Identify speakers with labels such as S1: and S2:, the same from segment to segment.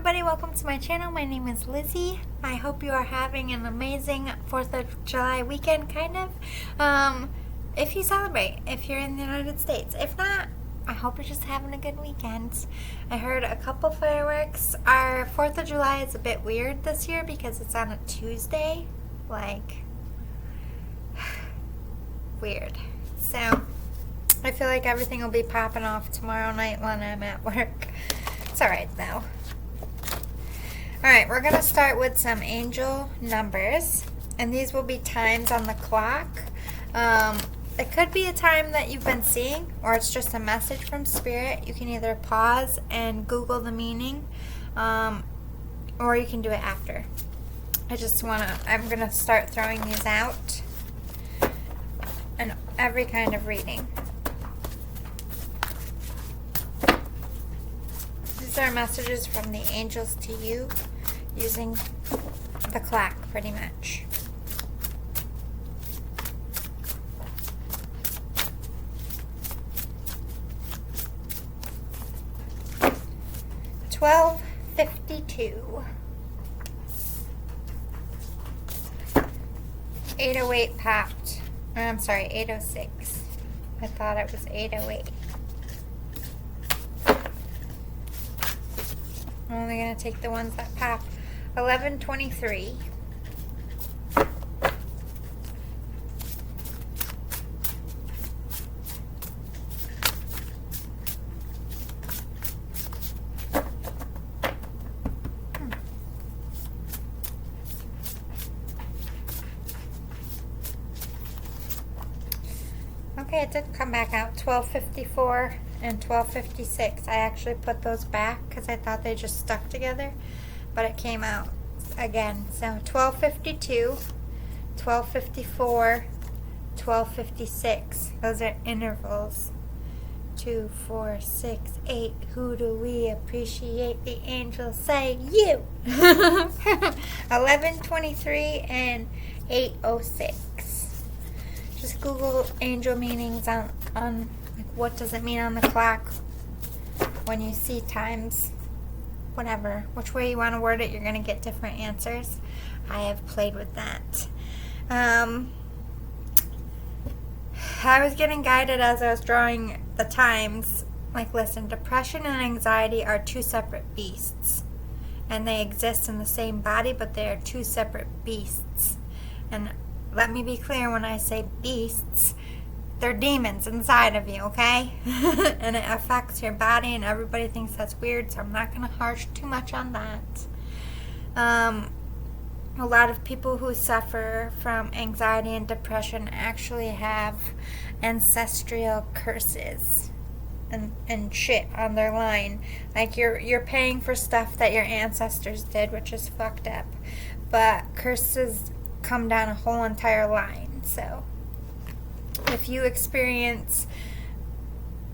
S1: everybody, welcome to my channel. My name is Lizzie. I hope you are having an amazing 4th of July weekend, kind of. If you celebrate, if you're in the United States. If not, I hope you're just having a good weekend. I heard a couple fireworks. Our 4th of July is a bit weird this year because it's on a Tuesday. Weird. So, I feel like everything will be popping off tomorrow night when I'm at work. It's alright though. Alright, we're going to start with some angel numbers. And these will be times on the clock. It could be a time that you've been seeing, or it's just a message from Spirit. You can either pause and Google the meaning, or you can do it after. I'm going to start throwing these out in every kind of reading. These are messages from the angels to you using the clock, pretty much. $12.52. 808 popped. I'm sorry, 806. I thought it was 808. I'm only going to take the ones that pop. 1123. Okay, it did come back out. 1254 and 1256. I actually put those back because I thought they just stuck together, but it came out again. So 1252, 1254, 1256. Those are intervals. 2, 4, 6, 8. Who do we appreciate? The angels say you. 1123 and 806. Just Google angel meanings on like what does it mean on the clock when you see times, whatever, which way you want to word it, you're going to get different answers. I have played with that. I was getting guided as I was drawing the times. Like, listen, depression and anxiety are two separate beasts. And they exist in the same body, but they are two separate beasts. And let me be clear, when I say beasts, they're demons inside of you, okay? And it affects your body, and everybody thinks that's weird, so I'm not going to harsh too much on that. A lot of people who suffer from anxiety and depression actually have ancestral curses and shit on their line. Like, you're paying for stuff that your ancestors did, which is fucked up. But curses come down a whole entire line. So if you experience,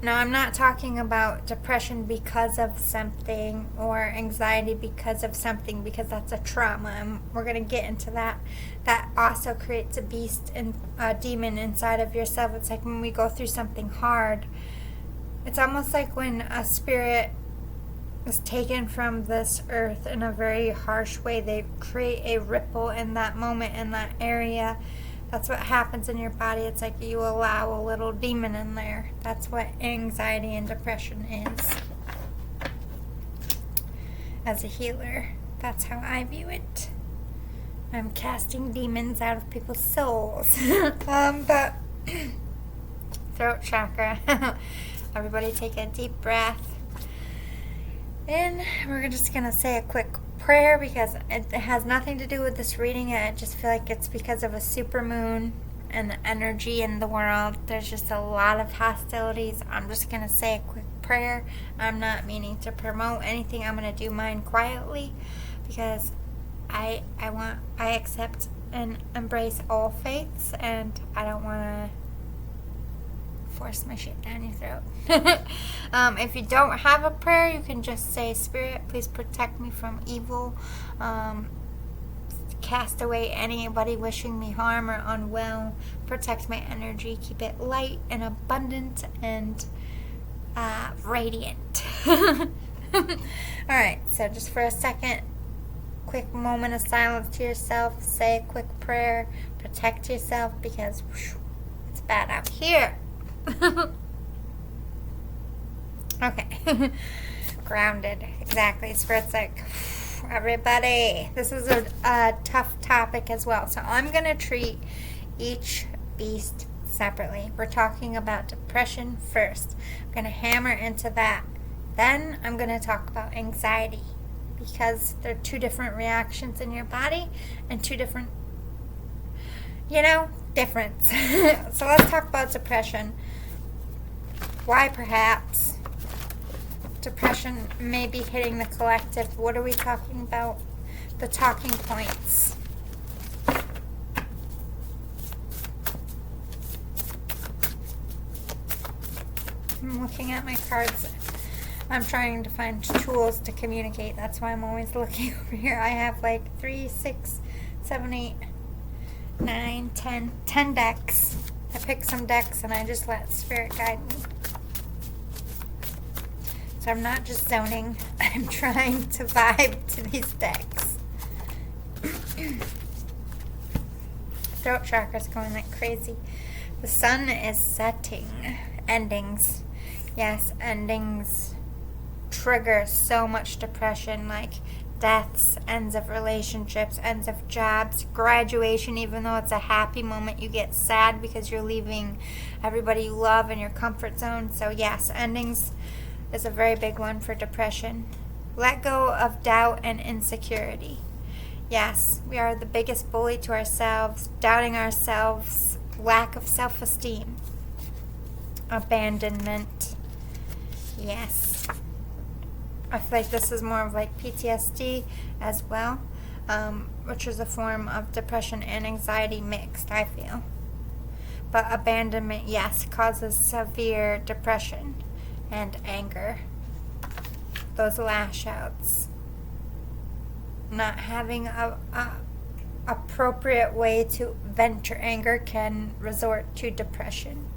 S1: now I'm not talking about depression because of something or anxiety because of something, because that's a trauma, and we're going to get into that. That also creates a beast and a demon inside of yourself. It's like when we go through something hard, it's almost like when a spirit is taken from this earth in a very harsh way. They create a ripple in that moment, in that area. That's what happens in your body. It's like you allow a little demon in there. That's what anxiety and depression is. As a healer, that's how I view it. I'm casting demons out of people's souls. But throat chakra. Everybody take a deep breath. And we're just going to say a quick prayer because it has nothing to do with this reading. I just feel like it's because of a supermoon and the energy in the world. There's just a lot of hostilities. I'm just going to say a quick prayer. I'm not meaning to promote anything. I'm going to do mine quietly because I accept and embrace all faiths, and I don't want to force my shit down your throat. If you don't have a prayer, you can just say, Spirit, please protect me from evil. Cast away anybody wishing me harm or unwell. Protect my energy. Keep it light and abundant and radiant. Alright, so just for a second, quick moment of silence to yourself. Say a quick prayer. Protect yourself because it's bad out here. Okay. Grounded. Exactly. Spirit's like, everybody, this is a tough topic as well. So I'm going to treat each beast separately. We're talking about depression first. I'm going to hammer into that. Then I'm going to talk about anxiety because they're two different reactions in your body and two different, difference. So let's talk about depression. Why perhaps depression may be hitting the collective. What are we talking about? The talking points. I'm looking at my cards. I'm trying to find tools to communicate. That's why I'm always looking over here. I have like 3, 6, 7, 8, 9, 10 decks. I picked some decks and I just let Spirit guide me. So I'm not just zoning. I'm trying to vibe to these decks. Throat chakra's going like crazy. The sun is setting. Endings. Yes, endings trigger so much depression, like deaths, ends of relationships, ends of jobs, graduation. Even though it's a happy moment, you get sad because you're leaving everybody you love in your comfort zone. So yes, endings is a very big one for depression. Let go of doubt and insecurity. Yes, we are the biggest bully to ourselves, doubting ourselves, lack of self-esteem, abandonment. Yes. I feel like this is more of like PTSD as well, which is a form of depression and anxiety mixed, I feel. But abandonment, yes, causes severe depression and anger. Those lash outs. Not having a appropriate way to vent your anger can resort to depression.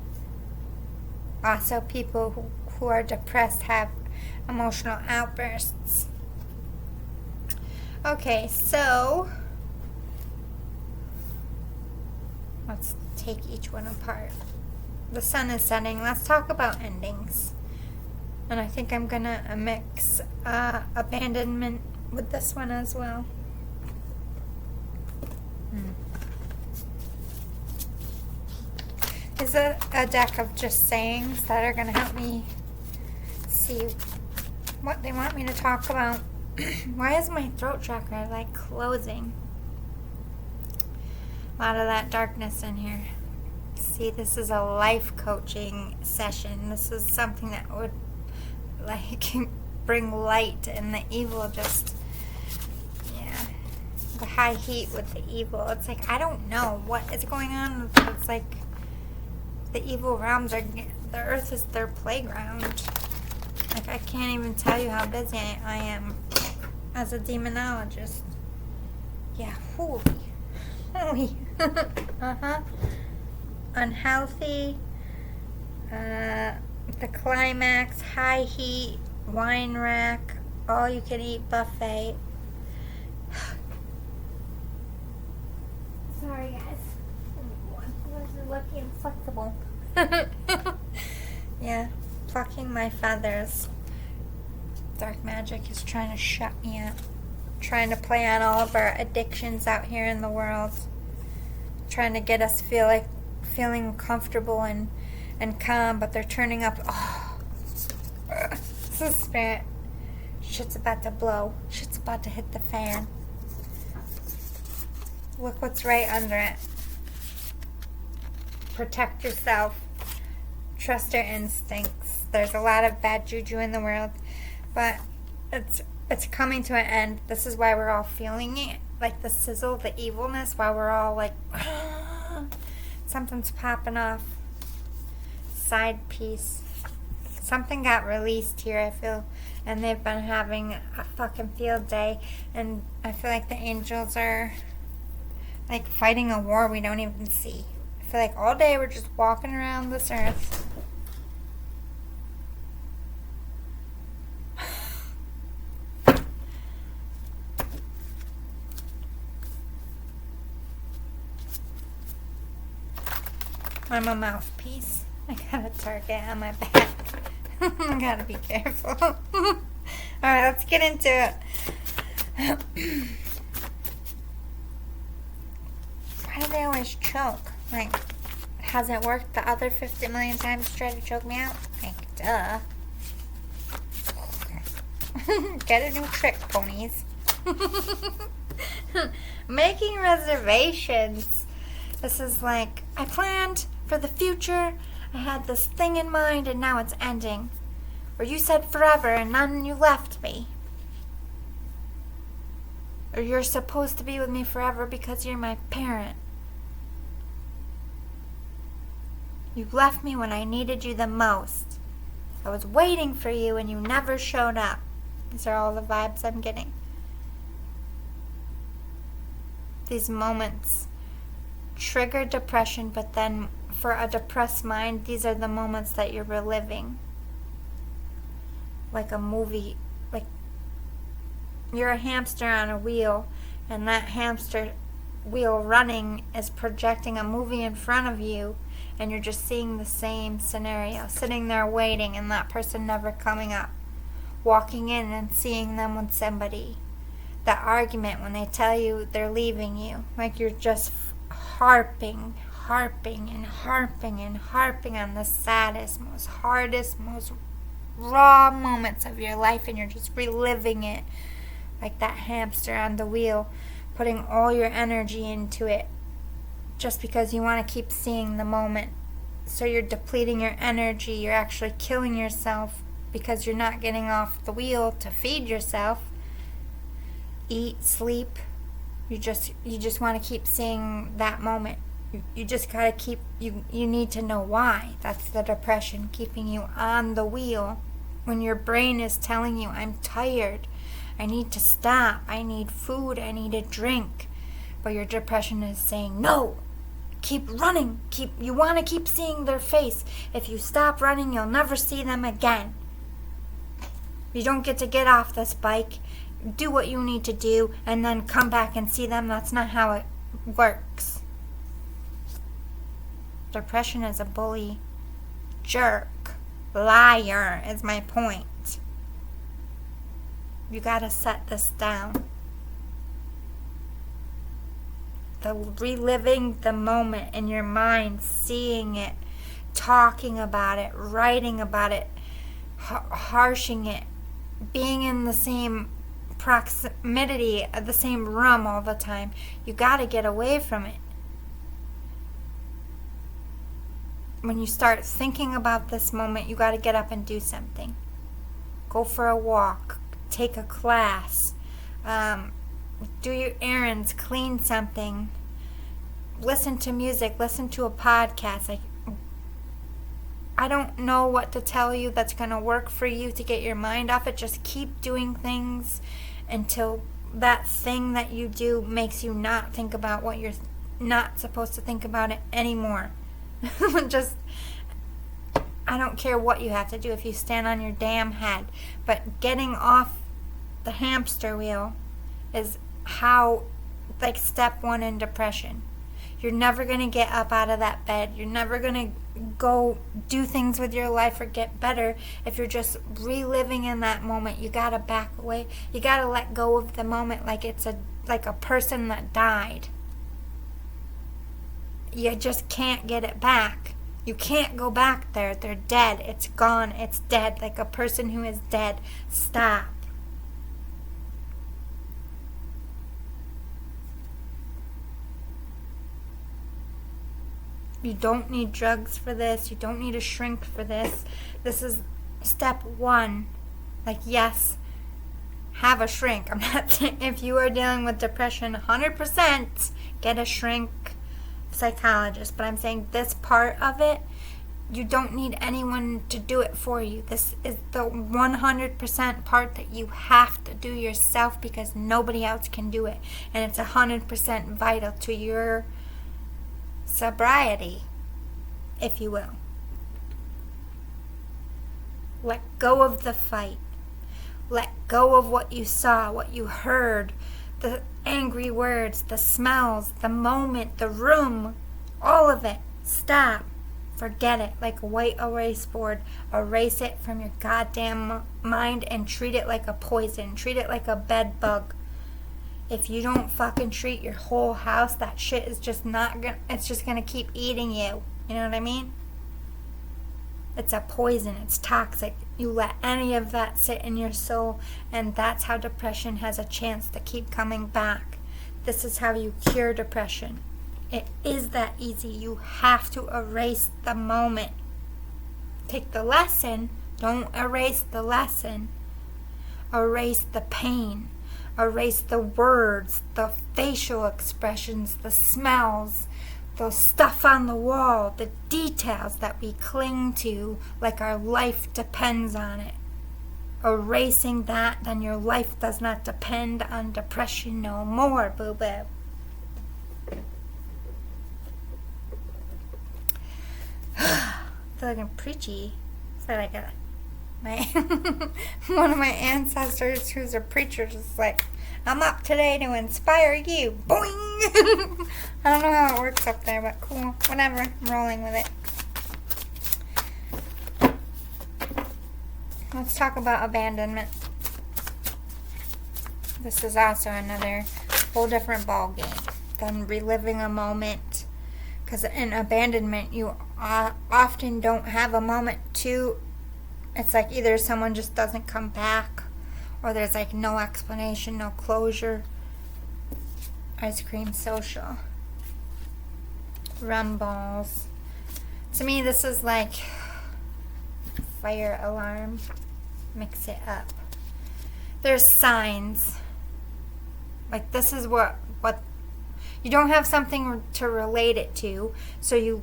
S1: Also, people who are depressed have emotional outbursts. Okay, so let's take each one apart. The sun is setting. Let's talk about endings. And I think I'm gonna mix abandonment with this one as well. Is a deck of just sayings that are gonna help me see what they want me to talk about. Why is my throat chakra like closing? A lot of that darkness in here. See, this is a life coaching session. This is something that would like bring light, and the evil just, the high heat with the evil. It's like, I don't know what is going on. It's like the evil realms are, the earth is their playground. Like, I can't even tell you how busy I am as a demonologist. Yeah, holy. Unhealthy. The climax, high heat, wine rack, all you can eat buffet. Sorry guys. This is lucky and flexible. Yeah, plucking my feathers. Dark magic is trying to shut me up. Trying to play on all of our addictions out here in the world. Trying to get us feeling comfortable and calm, but they're turning up. This is spirit. Shit's about to blow. Shit's about to hit the fan. Look what's right under it. Protect yourself. Trust your instincts. There's a lot of bad juju in the world, but it's coming to an end. This is why we're all feeling it. Like the sizzle, the evilness, why we're all like, something's popping off. Side piece. Something got released here, I feel, and they've been having a fucking field day, and I feel like the angels are like fighting a war we don't even see. I feel like all day we're just walking around this earth. I'm a mouthpiece. I got a target on my back. I gotta be careful. Alright, let's get into it. Why do they always choke? Like, has it worked the other 50 million times to try to choke me out? Like, duh. Get a new trick, ponies. Making reservations. This is like, I planned for the future. I had this thing in mind and now it's ending. Or you said forever and then you left me. Or you're supposed to be with me forever because you're my parent. You left me when I needed you the most. I was waiting for you and you never showed up. These are all the vibes I'm getting. These moments trigger depression, but then for a depressed mind, these are the moments that you're reliving. Like a movie, like you're a hamster on a wheel, and that hamster wheel running is projecting a movie in front of you, and you're just seeing the same scenario, sitting there waiting and that person never coming up, walking in and seeing them with somebody, that argument when they tell you they're leaving you, like you're just harping and harping on the saddest, most hardest, most raw moments of your life, and you're just reliving it like that hamster on the wheel, putting all your energy into it just because you want to keep seeing the moment. So you're depleting your energy, you're actually killing yourself because you're not getting off the wheel to feed yourself, eat, sleep. You just want to keep seeing that moment. You just gotta keep, you need to know why. That's the depression keeping you on the wheel when your brain is telling you, I'm tired, I need to stop, I need food, I need a drink. But your depression is saying, no, keep running, you want to keep seeing their face. If you stop running, you'll never see them again. You don't get to get off this bike, do what you need to do, and then come back and see them. That's not how it works. Depression is a bully, jerk, liar is my point. You gotta set this down. The reliving the moment in your mind, seeing it, talking about it, writing about it, harshing it, being in the same proximity, the same room all the time. You gotta get away from it. When you start thinking about this moment, you got to get up and do something. Go for a walk, take a class, do your errands, clean something, listen to music, listen to a podcast. Like, I don't know what to tell you that's going to work for you to get your mind off it. Just keep doing things until that thing that you do makes you not think about what you're not supposed to think about it anymore. Just, I don't care what you have to do if you stand on your damn head, but getting off the hamster wheel is how, like, step one in depression. You're never going to get up out of that bed. You're never going to go do things with your life or get better if you're just reliving in that moment. You got to back away. You got to let go of the moment like it's like a person that died. You just can't get it back. You can't go back there. They're dead. It's gone. It's dead. Like a person who is dead. Stop. You don't need drugs for this. You don't need a shrink for this. This is step one. Like, yes, have a shrink. I'm not saying if you are dealing with depression, 100% get a shrink psychologist, but I'm saying this part of it, you don't need anyone to do it for you. This is the 100% part that you have to do yourself because nobody else can do it, and it's 100% vital to your sobriety, if you will. Let go of the fight. Let go of what you saw, what you heard, the angry words, the smells, the moment, the room, all of it. Stop. Forget it, like a white erase board. Erase it from your goddamn mind and treat it like a poison. Treat it like a bed bug. If you don't fucking treat your whole house, that shit is just not gonna, it's just gonna keep eating you. You know what I mean? It's a poison. It's toxic. You let any of that sit in your soul, and that's how depression has a chance to keep coming back. This is how you cure depression. It is that easy. You have to erase the moment. Take the lesson. Don't erase the lesson. Erase the pain. Erase the words, the facial expressions, the smells, the stuff on the wall, the details that we cling to like our life depends on it. Erasing that, then your life does not depend on depression no more, boo-boo. I feel like I'm preachy. I feel like one of my ancestors who's a preacher just like, I'm up today to inspire you. Boing! I don't know how it works up there, but cool. Whatever. I'm rolling with it. Let's talk about abandonment. This is also another whole different ball game than reliving a moment. Because in abandonment, you often don't have a moment to. It's like either someone just doesn't come back, or there's like no explanation, no closure. Ice cream social. Rum balls. To me, this is like fire alarm. Mix it up. There's signs. Like this is what you don't have something to relate it to, so you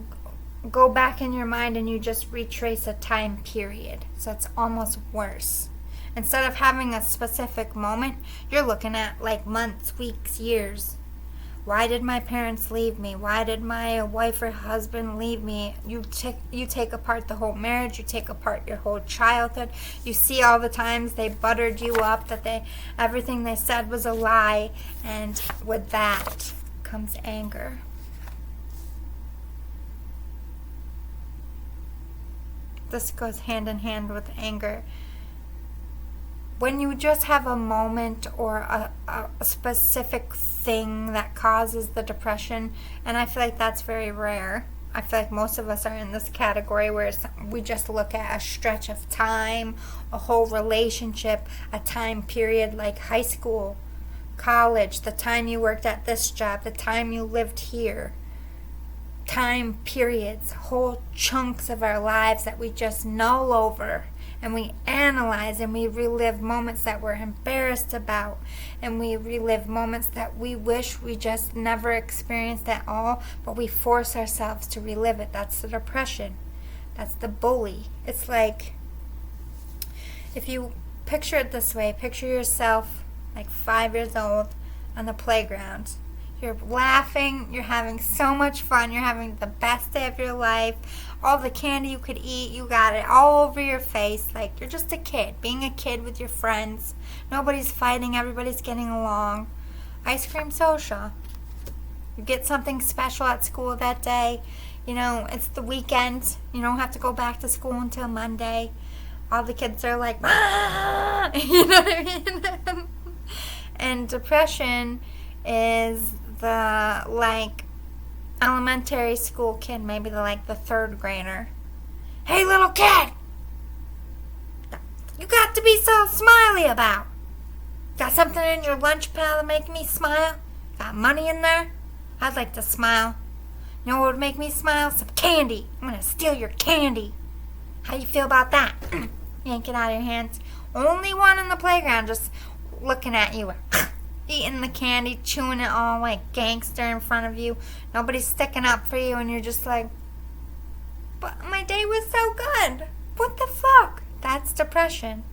S1: go back in your mind and you just retrace a time period. So it's almost worse. Instead of having a specific moment, you're looking at like months, weeks, years. Why did my parents leave me? Why did my wife or husband leave me? You take apart the whole marriage. You take apart your whole childhood. You see all the times they buttered you up, that everything they said was a lie, and with that comes anger. This goes hand in hand with anger. When you just have a moment or a specific thing that causes the depression, and I feel like that's very rare. I feel like most of us are in this category where we just look at a stretch of time, a whole relationship, a time period like high school, college, the time you worked at this job, the time you lived here. Time periods, whole chunks of our lives that we just null over, and we analyze and we relive moments that we're embarrassed about, and we relive moments that we wish we just never experienced at all, but we force ourselves to relive it. That's the depression. That's the bully. It's like, if you picture it this way, picture yourself like 5 years old on the playground. You're laughing, you're having so much fun, you're having the best day of your life. All the candy you could eat, you got it all over your face. Like, you're just a kid, being a kid with your friends. Nobody's fighting, everybody's getting along. Ice cream social. You get something special at school that day. You know, it's the weekend. You don't have to go back to school until Monday. All the kids are like, ah! You know what I mean? And depression is the like elementary school kid, maybe the third grader. Hey, little kid, you got to be so smiley about. Got something in your lunch pail to make me smile? Got money in there? I'd like to smile. You know what would make me smile? Some candy. I'm gonna steal your candy. How you feel about that? Yank it out of your hands. Only one in the playground just looking at you. Eating the candy, chewing it all like gangster in front of you. Nobody's sticking up for you, and you're just like, but my day was so good. What the fuck? That's depression.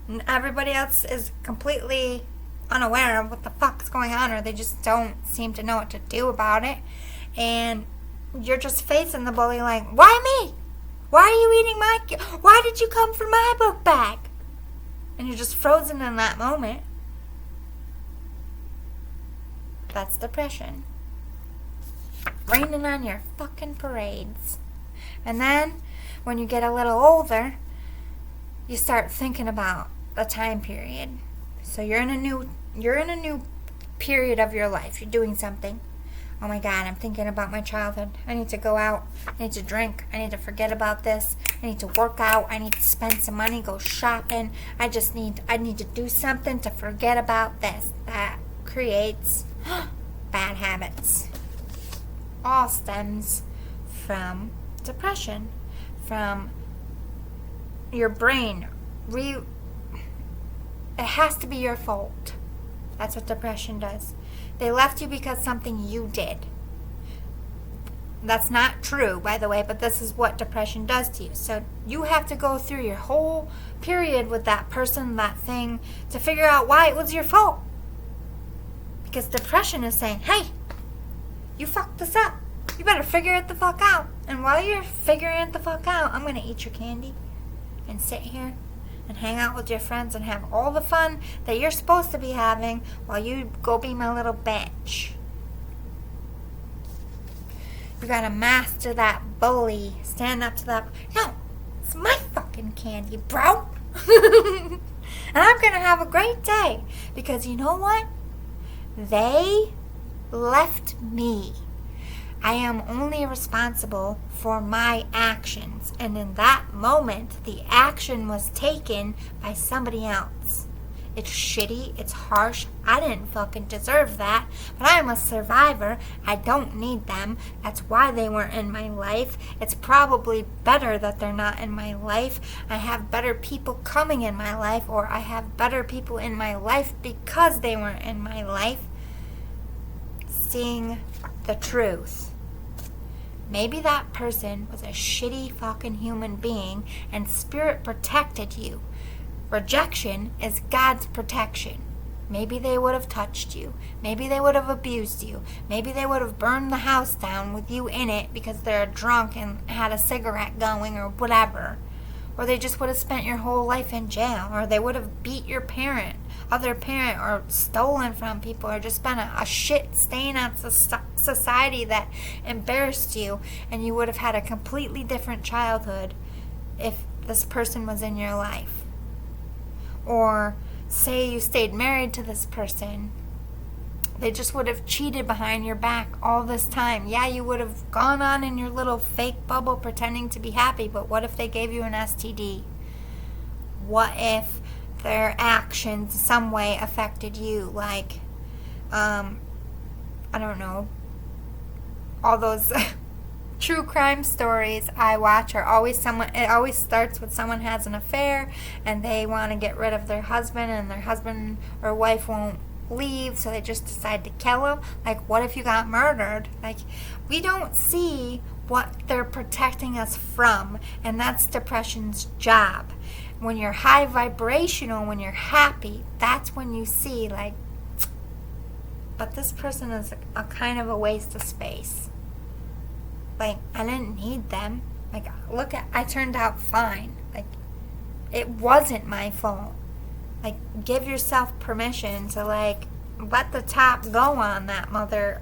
S1: And everybody else is completely unaware of what the fuck's going on, or they just don't seem to know what to do about it. And you're just facing the bully like, why me? Why are you eating why did you come for my book bag? And you're just frozen in that moment. That's depression. Raining on your fucking parades. And then when you get a little older, you start thinking about the time period. So you're in a new period of your life. You're doing something. Oh my God, I'm thinking about my childhood. I need to go out. I need to drink. I need to forget about this. I need to work out. I need to spend some money, go shopping. I need to do something to forget about this. That creates bad habits. All stems from depression, from your brain. It has to be your fault. That's what depression does. They left you because something you did. That's not true, by the way, but this is what depression does to you. So you have to go through your whole period with that person, that thing, to figure out why it was your fault. Because depression is saying, hey, you fucked this up. You better figure it the fuck out. And while you're figuring it the fuck out, I'm going to eat your candy and sit here and hang out with your friends and have all the fun that you're supposed to be having while you go be my little bitch. You gotta master that bully. Stand up to that. No, it's my fucking candy, bro. And I'm gonna have a great day. Because you know what? They left me. I am only responsible for my actions. And in that moment, the action was taken by somebody else. It's shitty. It's harsh. I didn't fucking deserve that. But I'm a survivor. I don't need them. That's why they weren't in my life. It's probably better that they're not in my life. I have better people coming in my life, or I have better people in my life because they weren't in my life. Seeing the truth. Maybe that person was a shitty fucking human being and spirit protected you. Rejection is God's protection. Maybe they would have touched you. Maybe they would have abused you. Maybe they would have burned the house down with you in it because they're drunk and had a cigarette going or whatever. Or they just would have spent your whole life in jail. Or they would have beat your other parent, or stolen from people, or just been a shit stain on society that embarrassed you, and you would have had a completely different childhood if this person was in your life. Or say you stayed married to this person, they just would have cheated behind your back all this time. Yeah, you would have gone on in your little fake bubble pretending to be happy, but what if they gave you an STD? What if their actions in some way affected you? Like, I don't know, all those true crime stories I watch are always it always starts with someone has an affair and they want to get rid of their husband, and their husband or wife won't leave, so they just decide to kill him. Like, what if you got murdered? Like, we don't see what they're protecting us from, and that's depression's job. When you're high vibrational, when you're happy, that's when you see, like, but this person is a kind of a waste of space. Like, I didn't need them. Like, look, I turned out fine. Like, it wasn't my fault. Like, give yourself permission to, like, let the top go on that mother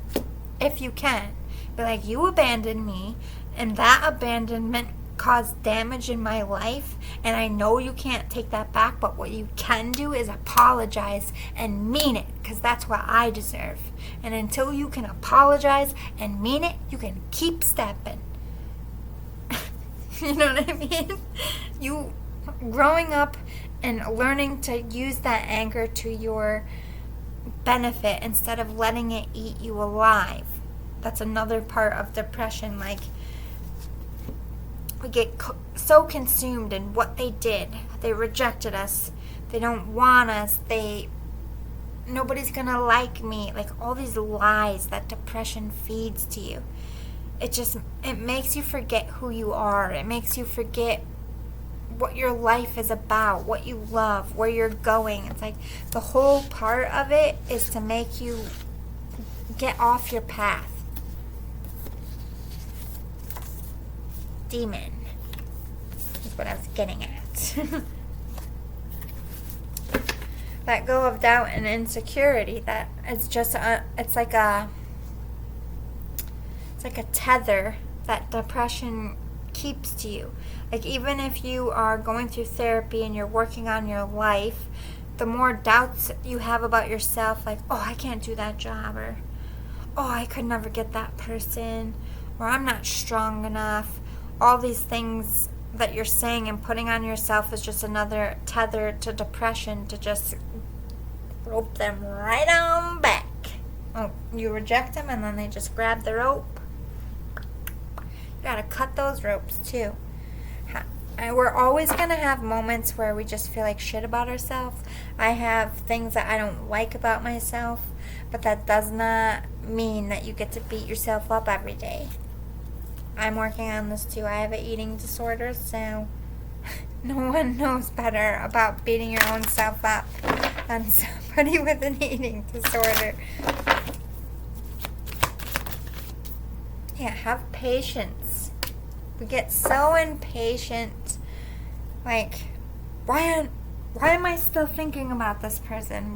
S1: if you can. Be like, you abandoned me, and that abandonment caused damage in my life, and I know you can't take that back, but what you can do is apologize and mean it, because that's what I deserve. And until you can apologize and mean it, you can keep stepping. You know what I mean? You growing up and learning to use that anger to your benefit instead of letting it eat you alive. That's another part of depression. Like, we get so consumed in what they did. They rejected us. They don't want us. Nobody's gonna like me. Like, all these lies that depression feeds to you. It makes you forget who you are. It makes you forget what your life is about, what you love, where you're going. It's like the whole part of it is to make you get off your path. Demon is what I was getting at. Let go of doubt and insecurity. That it's just it's like a tether that depression keeps to you. Like, even if you are going through therapy and you're working on your life, the more doubts you have about yourself, like, oh, I can't do that job, or oh, I could never get that person, or I'm not strong enough. All these things that you're saying and putting on yourself is just another tether to depression, to just rope them right on back. Oh, you reject them and then they just grab the rope. You gotta cut those ropes too. We're always gonna have moments where we just feel like shit about ourselves. I have things that I don't like about myself, but that does not mean that you get to beat yourself up every day. I'm working on this too. I have an eating disorder, so no one knows better about beating your own self up than somebody with an eating disorder. Yeah, have patience. We get so impatient. Like, why am I still thinking about this person?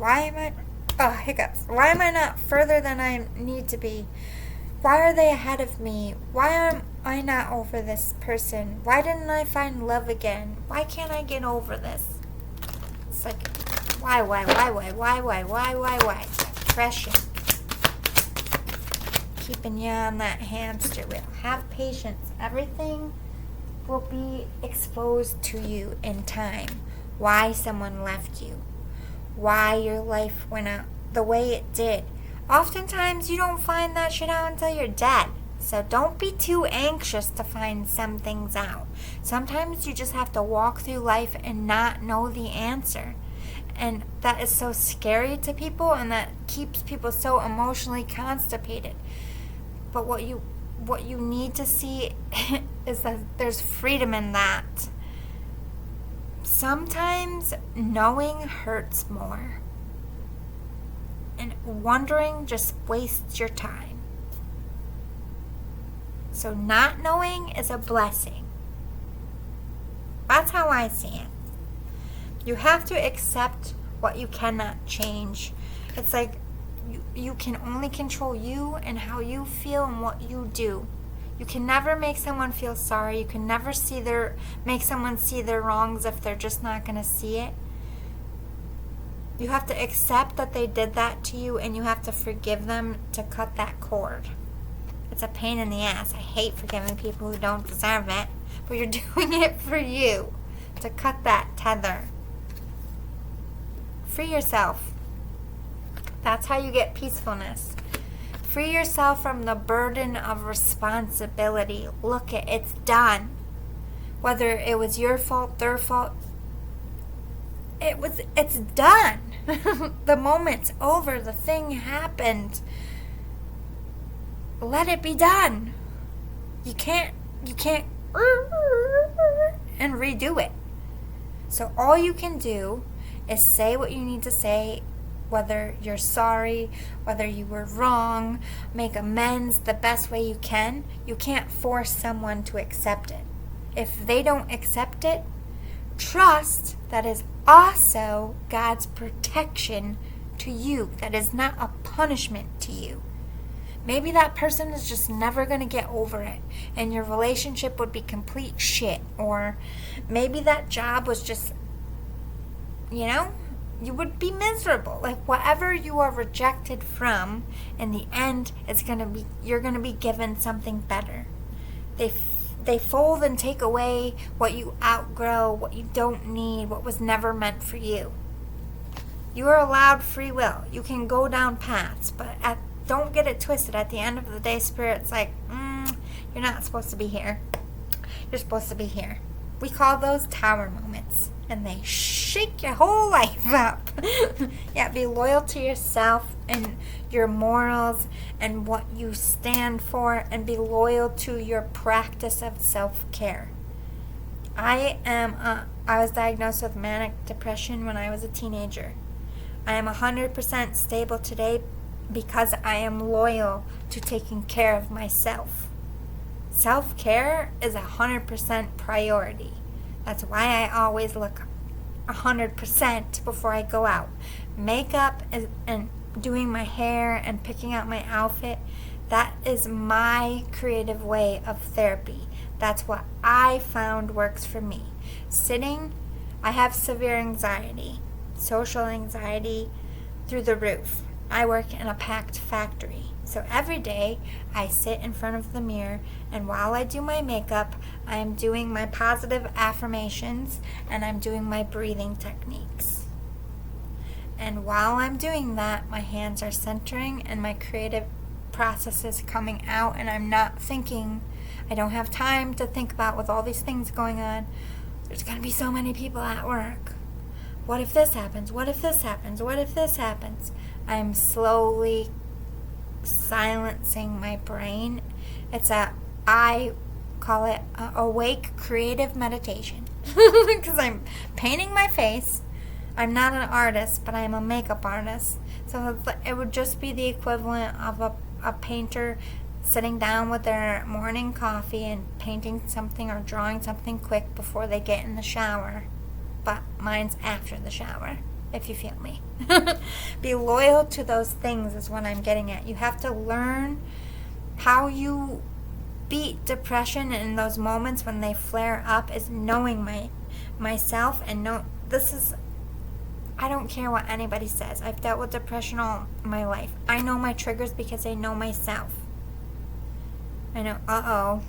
S1: Hiccups. Why am I not further than I need to be? Why are they ahead of me? Why am I not over this person? Why didn't I find love again? Why can't I get over this? It's like, why? Depression. Keeping you on that hamster wheel. Have patience. Everything will be exposed to you in time. Why someone left you. Why your life went out the way it did. Oftentimes you don't find that shit out until you're dead. So don't be too anxious to find some things out. Sometimes you just have to walk through life and not know the answer. And that is so scary to people, and that keeps people so emotionally constipated. But what you need to see is that there's freedom in that. Sometimes knowing hurts more. And wondering just wastes your time. So not knowing is a blessing. That's how I see it. You have to accept what you cannot change. It's like you can only control you and how you feel and what you do. You can never make someone feel sorry. You can never make someone see their wrongs if they're just not going to see it. You have to accept that they did that to you, and you have to forgive them to cut that cord. It's a pain in the ass. I hate forgiving people who don't deserve it, but you're doing it for you, to cut that tether. Free yourself. That's how you get peacefulness. Free yourself from the burden of responsibility. Look, it's done. Whether it was your fault, their fault, it's done. The moment's over. The thing happened. Let it be done. You can't and redo it. So all you can do is say what you need to say, whether you're sorry, whether you were wrong, make amends the best way you can. You can't force someone to accept it. If they don't accept it, trust that is also God's protection to you. That is not a punishment to you. Maybe that person is just never going to get over it, and your relationship would be complete shit. Or maybe that job was just, you would be miserable. Like, whatever you are rejected from, in the end, you're going to be given something better. They fold and take away what you outgrow, what you don't need, what was never meant for you. You are allowed free will. You can go down paths, but don't get it twisted. At the end of the day, Spirit's like, you're not supposed to be here. You're supposed to be here. We call those tower moments, and they shake your whole life up. Yeah, be loyal to yourself and your morals and what you stand for, and be loyal to your practice of self-care. I was diagnosed with manic depression when I was a teenager. I am 100% stable today because I am loyal to taking care of myself. Self-care is 100% priority. That's why I always look 100% before I go out. Makeup and doing my hair and picking out my outfit, that is my creative way of therapy. That's what I found works for me. Sitting, I have severe anxiety, social anxiety through the roof. I work in a packed factory. So every day I sit in front of the mirror, and while I do my makeup, I am doing my positive affirmations and I'm doing my breathing techniques. And while I'm doing that, my hands are centering and my creative process is coming out, and I'm not thinking. I don't have time to think about with all these things going on. There's going to be so many people at work. What if this happens? What if this happens? What if this happens? I'm slowly silencing my brain. I call it awake creative meditation because I'm painting my face. I'm not an artist, but I'm a makeup artist. So it would just be the equivalent of a painter sitting down with their morning coffee and painting something or drawing something quick before they get in the shower. But mine's after the shower, if you feel me. Be loyal to those things is what I'm getting at. You have to learn how you beat depression in those moments when they flare up, is knowing myself and know this is. I don't care what anybody says. I've dealt with depression all my life. I know my triggers because I know myself. I know, I'm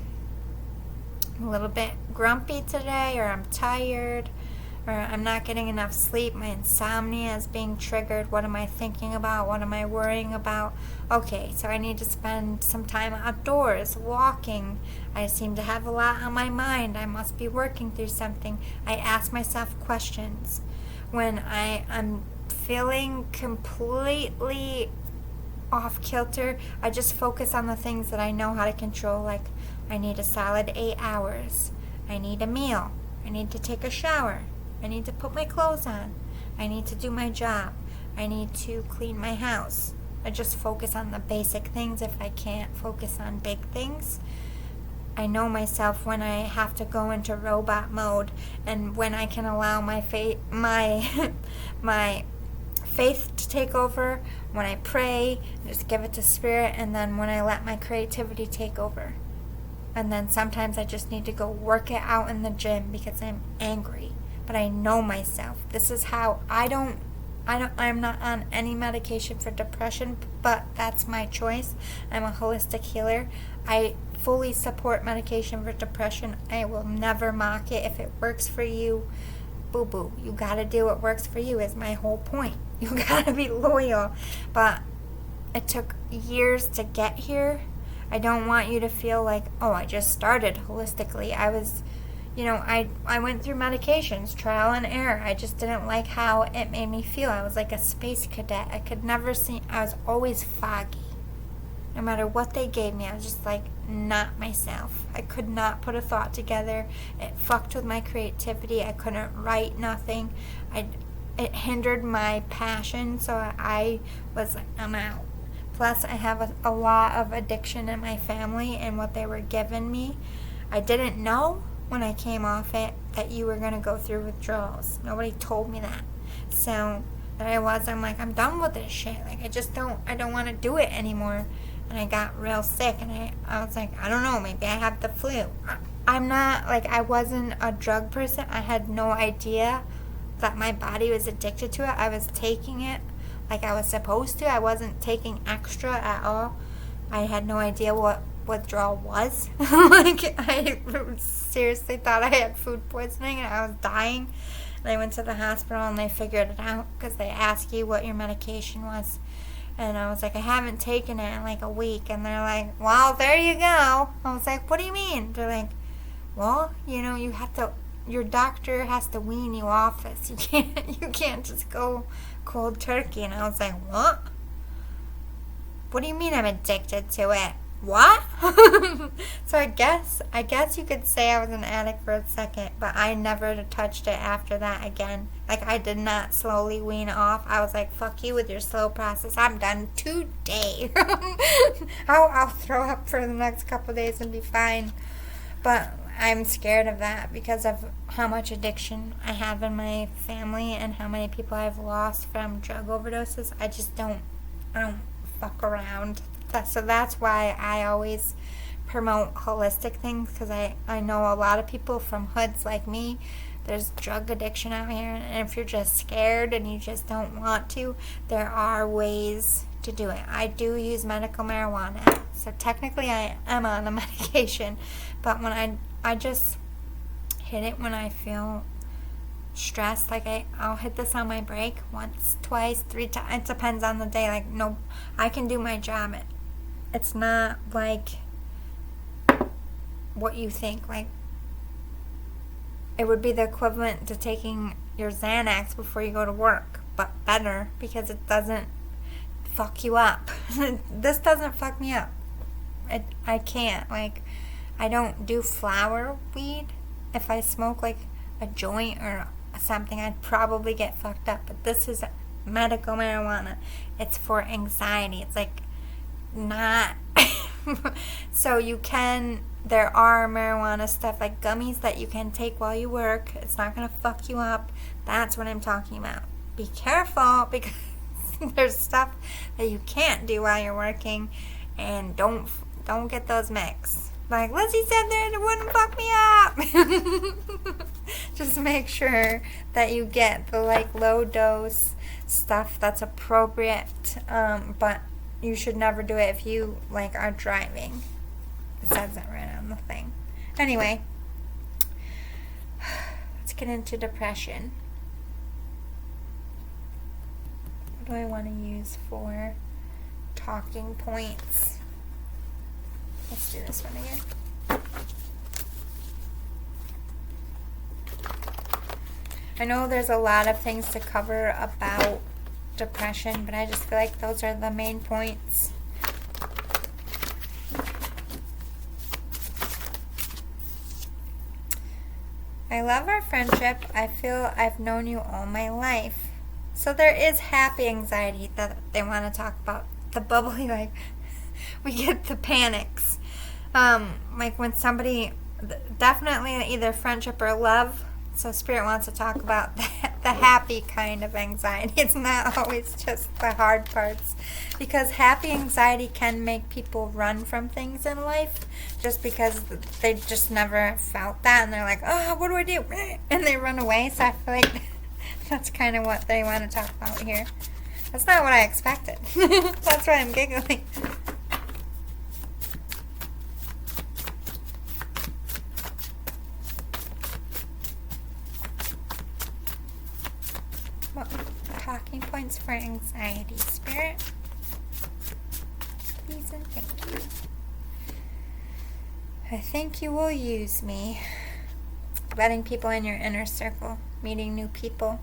S1: a little bit grumpy today, or I'm tired, or I'm not getting enough sleep. My insomnia is being triggered. What am I thinking about? What am I worrying about? Okay, so I need to spend some time outdoors, walking. I seem to have a lot on my mind. I must be working through something. I ask myself questions. When I'm feeling completely off kilter, I just focus on the things that I know how to control, like I need a solid 8 hours. I need a meal. I need to take a shower. I need to put my clothes on. I need to do my job. I need to clean my house. I just focus on the basic things if I can't focus on big things. I know myself when I have to go into robot mode, and when I can allow my my faith to take over, when I pray, just give it to Spirit, and then when I let my creativity take over. And then sometimes I just need to go work it out in the gym because I'm angry. But I know myself. This is how I'm not on any medication for depression, but that's my choice. I'm a holistic healer. I fully support medication for depression. I will never mock it. If it works for you, boo-boo. You gotta do what works for you is my whole point. You gotta be loyal. But it took years to get here. I don't want you to feel like, oh, I just started holistically. I was, I went through medications, trial and error. I just didn't like how it made me feel. I was like a space cadet. I was always foggy. No matter what they gave me, I was just like not myself. I could not put a thought together. It fucked with my creativity. I couldn't write nothing. It hindered my passion, so I was like, I'm out. Plus, I have a lot of addiction in my family and what they were giving me. I didn't know when I came off it that you were going to go through withdrawals. Nobody told me that. So there I'm like, I'm done with this shit. Like, I don't want to do it anymore. And I got real sick, and I was like, I don't know, maybe I have the flu. I'm not, like, I wasn't a drug person. I had no idea that my body was addicted to it. I was taking it like I was supposed to. I wasn't taking extra at all. I had no idea what withdrawal was. Like, I seriously thought I had food poisoning and I was dying. And I went to the hospital and they figured it out because they ask you what your medication was. And I was like, I haven't taken it in like a week. And they're like, well, there you go. I was like, what do you mean? They're like, well, you have to, your doctor has to wean you off this. You can't just go cold turkey. And I was like, what? What do you mean I'm addicted to it? What? So I guess you could say I was an addict for a second, but I never touched it after that again. Like, I did not slowly wean off. I was like, fuck you with your slow process. I'm done today. I'll throw up for the next couple of days and be fine. But I'm scared of that because of how much addiction I have in my family and how many people I've lost from drug overdoses. I don't fuck around. So that's why I always promote holistic things, because I know a lot of people from hoods like me, there's drug addiction out here, and if you're just scared and you just don't want to, there are ways to do it. I do use medical marijuana, so technically I am on a medication, but when I just hit it when I feel stressed. Like I'll hit this on my break once, twice, 3 times. It depends on the day. Like, no, I can do my job. It's not like what you think. Like, it would be the equivalent to taking your Xanax before you go to work, but better, because it doesn't fuck you up. This doesn't fuck me up. I can't. Like, I don't do flower weed. If I smoke like a joint or something, I'd probably get fucked up. But this is medical marijuana. It's for anxiety. It's like not. So there are marijuana stuff like gummies that you can take while you work. It's not going to fuck you up. That's what I'm talking about. Be careful, because there's stuff that you can't do while you're working, and don't get those mixed. Like Lizzie said there, it wouldn't fuck me up. Just make sure that you get the low dose stuff that's appropriate, but you should never do it if you are driving. It says it right on the thing. Anyway, let's get into depression. What do I want to use for talking points? Let's do this one again. I know there's a lot of things to cover about depression, but I just feel like those are the main points. I love our friendship. I feel I've known you all my life. So there is happy anxiety that they want to talk about. The bubbly, we get the panics. When somebody, definitely either friendship or love. So Spirit wants to talk about the happy kind of anxiety. It's not always just the hard parts. Because happy anxiety can make people run from things in life just because they just never felt that. And they're like, oh, what do I do? And they run away. So I feel like that's kind of what they want to talk about here. That's not what I expected. That's why I'm giggling. Well, talking points for anxiety, Spirit. Please and thank you. I think you will use me. Letting people in your inner circle, meeting new people.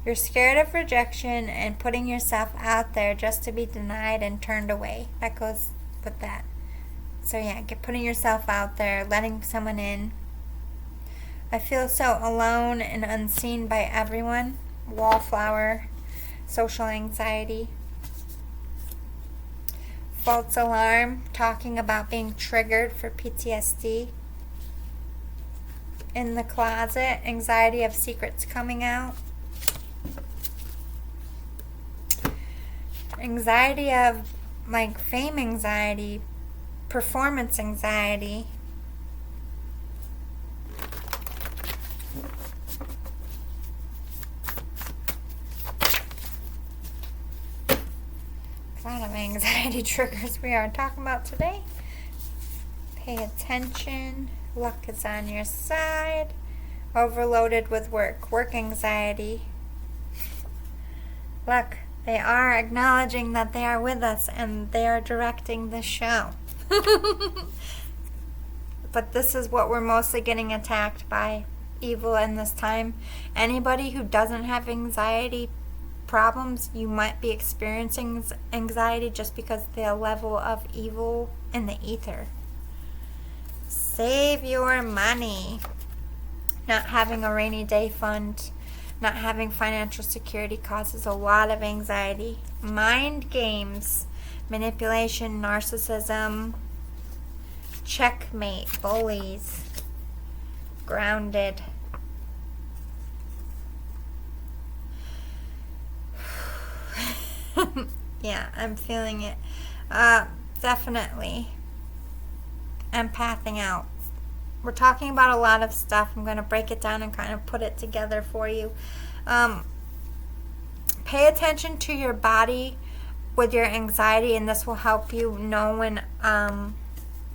S1: You're scared of rejection and putting yourself out there just to be denied and turned away. That goes with that. So yeah, putting yourself out there, letting someone in. I feel so alone and unseen by everyone. Wallflower, social anxiety. False alarm, talking about being triggered for PTSD. In the closet, anxiety of secrets coming out. Anxiety of fame anxiety, performance anxiety. A lot of anxiety triggers we are talking about today. Pay attention. Luck is on your side. Overloaded with work. Work anxiety. Look, they are acknowledging that they are with us and they are directing the show. But this is what we're mostly getting attacked by, evil in this time. Anybody who doesn't have anxiety problems, you might be experiencing anxiety just because the level of evil in the ether. Save your money. Not having a rainy day fund, not having financial security causes a lot of anxiety. Mind games, manipulation, narcissism, checkmate, bullies, grounded. Yeah, I'm feeling it. Definitely empathing out. We're talking about a lot of stuff. I'm going to break it down and kind of put it together for you. Pay attention to your body with your anxiety, and this will help you know when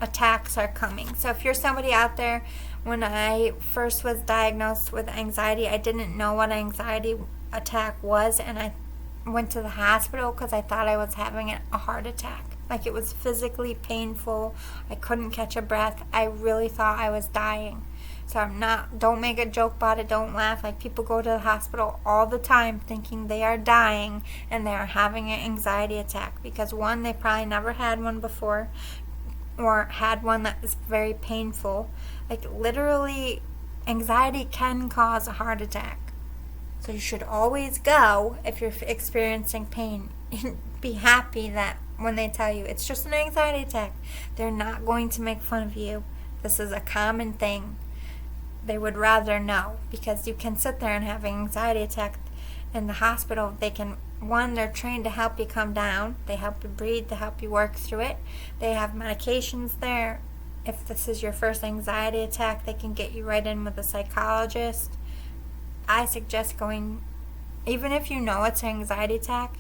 S1: attacks are coming. So if you're somebody out there, when I first was diagnosed with anxiety, I didn't know what anxiety attack was, and I went to the hospital because I thought I was having a heart attack. Like, it was physically painful. I couldn't catch a breath. I really thought I was dying. So don't make a joke about it. Don't laugh. Like, people go to the hospital all the time thinking they are dying and they are having an anxiety attack because, one, they probably never had one before or had one that is very painful. Like, literally, anxiety can cause a heart attack. So you should always go if you're experiencing pain. Be happy that when they tell you it's just an anxiety attack, they're not going to make fun of you. This is a common thing. They would rather know, because you can sit there and have an anxiety attack in the hospital. They can, one, they're trained to help you come down. They help you breathe, they help you work through it. They have medications there. If this is your first anxiety attack, they can get you right in with a psychologist. I suggest going, even if you know it's an anxiety attack,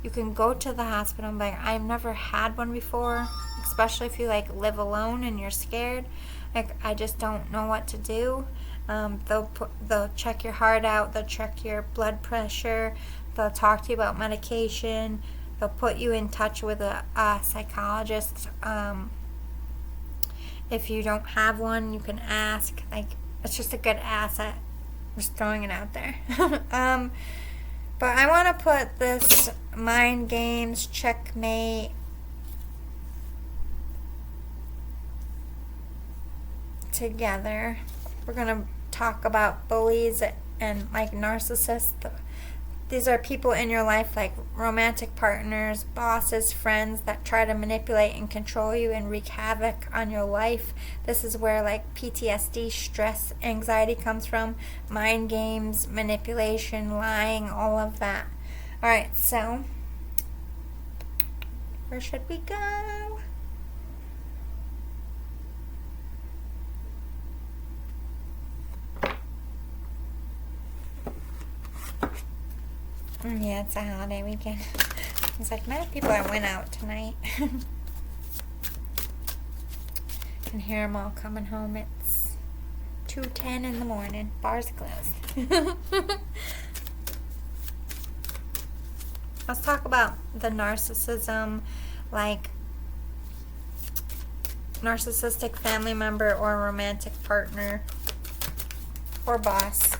S1: you can go to the hospital and be like, I've never had one before, especially if you live alone and you're scared. I just don't know what to do. They'll check your heart out, they'll check your blood pressure, they'll talk to you about medication, they'll put you in touch with a psychologist. If you don't have one, you can ask. It's just a good asset. Just throwing it out there. But I want to put this mind games, checkmate, together. We're going to talk about bullies and narcissists. These are people in your life, like romantic partners, bosses, friends that try to manipulate and control you and wreak havoc on your life. This is where PTSD, stress, anxiety comes from. Mind games, manipulation, lying, all of that. Alright, so where should we go? Yeah, it's a holiday weekend. It's many people that went out tonight. Can hear them all coming home. It's 2:10 in the morning. Bars closed. Let's talk about the narcissism, narcissistic family member or romantic partner or boss.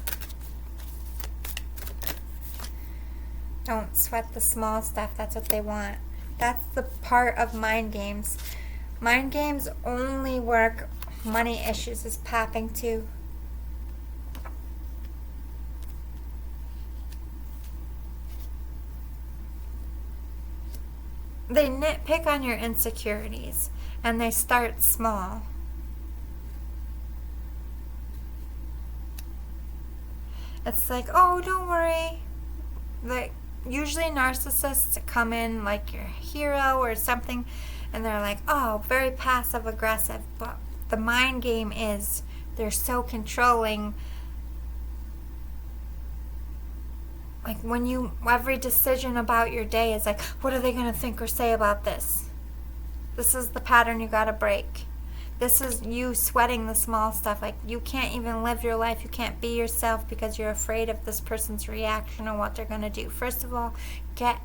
S1: Don't sweat the small stuff. That's what they want. That's the part of mind games. Mind games only work money issues is popping too. They nitpick on your insecurities and they start small. It's oh, don't worry. Usually narcissists come in like your hero or something, and they're oh, very passive aggressive. But the mind game is they're so controlling. When every decision about your day is what are they going to think or say about this? This is the pattern you got to break. This is you sweating the small stuff. You can't even live your life. You can't be yourself because you're afraid of this person's reaction or what they're going to do. First of all, get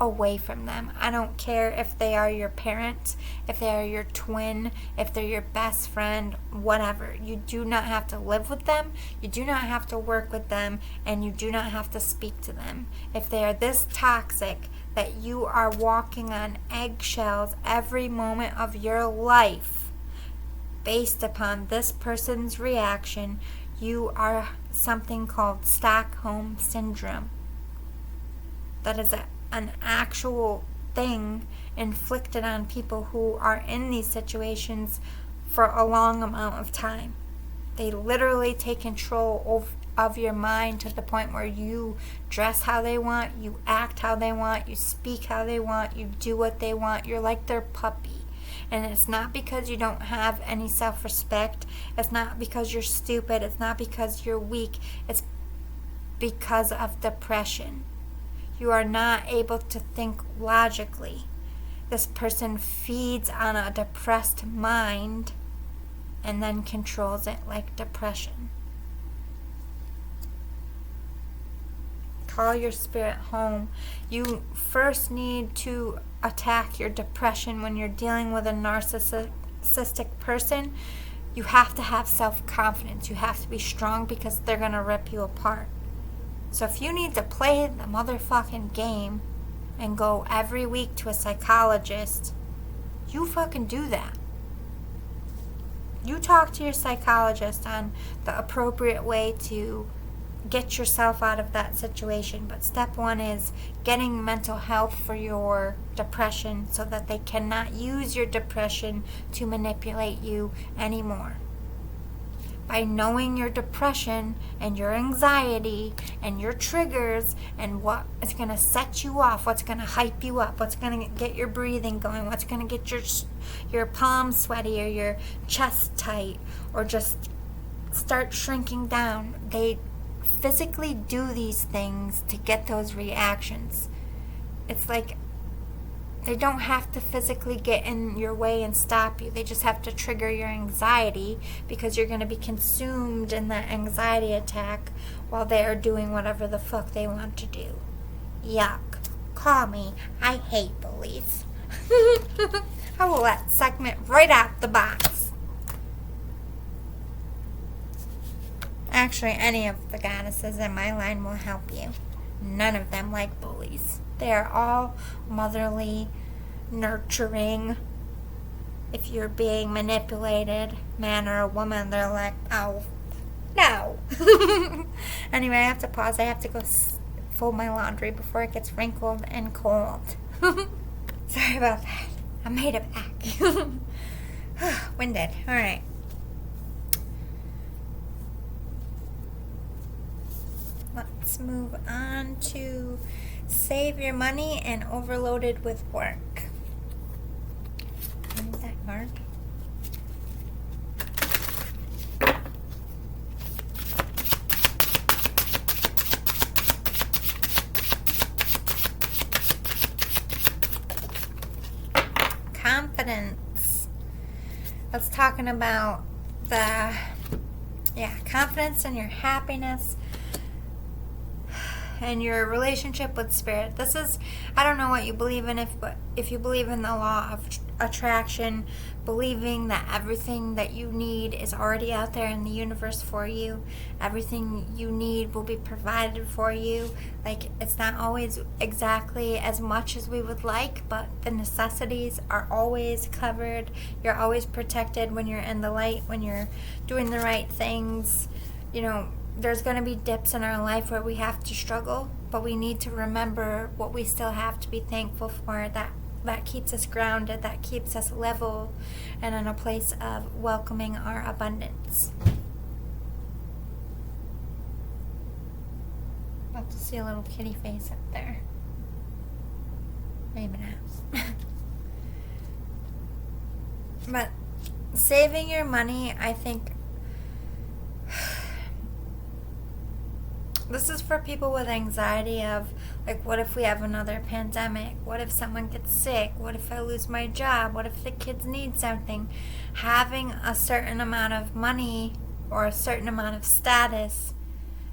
S1: away from them. I don't care if they are your parent, if they are your twin, if they're your best friend, whatever. You do not have to live with them. You do not have to work with them. And you do not have to speak to them. If they are this toxic that you are walking on eggshells every moment of your life, based upon this person's reaction, you are something called Stockholm Syndrome. That is an actual thing inflicted on people who are in these situations for a long amount of time. They literally take control of your mind to the point where you dress how they want, you act how they want, you speak how they want, you do what they want. You're like their puppy. And it's not because you don't have any self-respect. It's not because you're stupid. It's not because you're weak. It's because of depression. You are not able to think logically. This person feeds on a depressed mind and then controls it like depression. Call your spirit home. You first need to attack your depression when you're dealing with a narcissistic person. You have to have self-confidence. You have to be strong because they're going to rip you apart. So if you need to play the motherfucking game and go every week to a psychologist, you fucking do that. You talk to your psychologist on the appropriate way to get yourself out of that situation. But step one is getting mental health for your depression so that they cannot use your depression to manipulate you anymore. By knowing your depression and your anxiety and your triggers and what is going to set you off, what's going to hype you up, what's going to get your breathing going, what's going to get your palms sweaty or your chest tight or just start shrinking down. They physically do these things to get those reactions. It's like they don't have to physically get in your way and stop you. They just have to trigger your anxiety because you're going to be consumed in that anxiety attack while they are doing whatever the fuck they want to do. Yuck. Call me. I hate bullies. I will let segment right out the box. Actually, any of the goddesses in my line will help you. None of them like bullies. They are all motherly, nurturing. If you're being manipulated, man or a woman, they're like, oh, no. Anyway, I have to pause. I have to go fold my laundry before it gets wrinkled and cold. Sorry about that. I made it back. Winded. All right. Let's move on to save your money and overloaded with work. What is that card? Confidence. That's talking about confidence and your happiness and your relationship with spirit. This is, I don't know what you believe in, but if you believe in the law of attraction, believing that everything that you need is already out there in the universe for you, everything you need will be provided for you. Like, it's not always exactly as much as we would like, but the necessities are always covered. You're always protected when you're in the light, when you're doing the right things. You know, there's going to be dips in our life where we have to struggle, but we need to remember what we still have to be thankful for. That keeps us grounded, that keeps us level and in a place of welcoming our abundance. Love to see a little kitty face up there. Maybe not. But saving your money, I think, this is for people with anxiety of, like, what if we have another pandemic? What if someone gets sick? What if I lose my job? What if the kids need something? Having a certain amount of money or a certain amount of status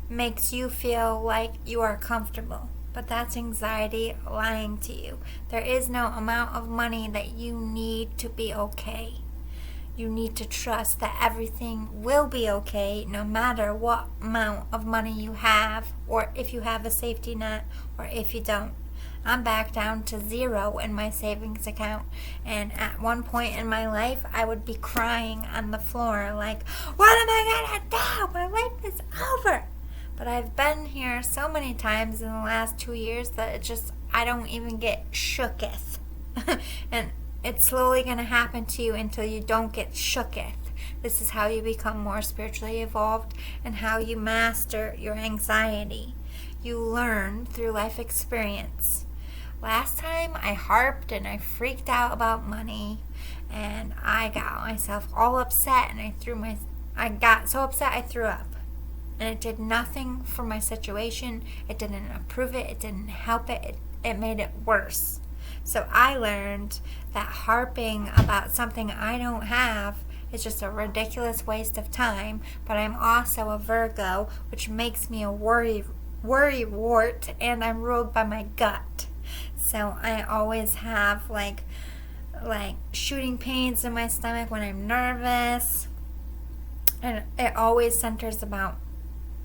S1: makes you feel like you are comfortable. But that's anxiety lying to you. There is no amount of money that you need to be okay. You need to trust that everything will be okay no matter what amount of money you have, or if you have a safety net, or if you don't. I'm back down to 0 in my savings account, and at one point in my life I would be crying on the floor like, what am I gonna do? My life is over. But I've been here so many times in the last 2 years that I don't even get shooketh. And it's slowly going to happen to you until you don't get shooketh. This is how you become more spiritually evolved and how you master your anxiety. You learn through life experience. Last time I harped and I freaked out about money, and I got myself all upset, and I got so upset I threw up. And it did nothing for my situation. It didn't improve it. It didn't help it. It made it worse. So I learned that harping about something I don't have is just a ridiculous waste of time. But I'm also a Virgo, which makes me a worry wart, and I'm ruled by my gut. So I always have like shooting pains in my stomach when I'm nervous. And it always centers about,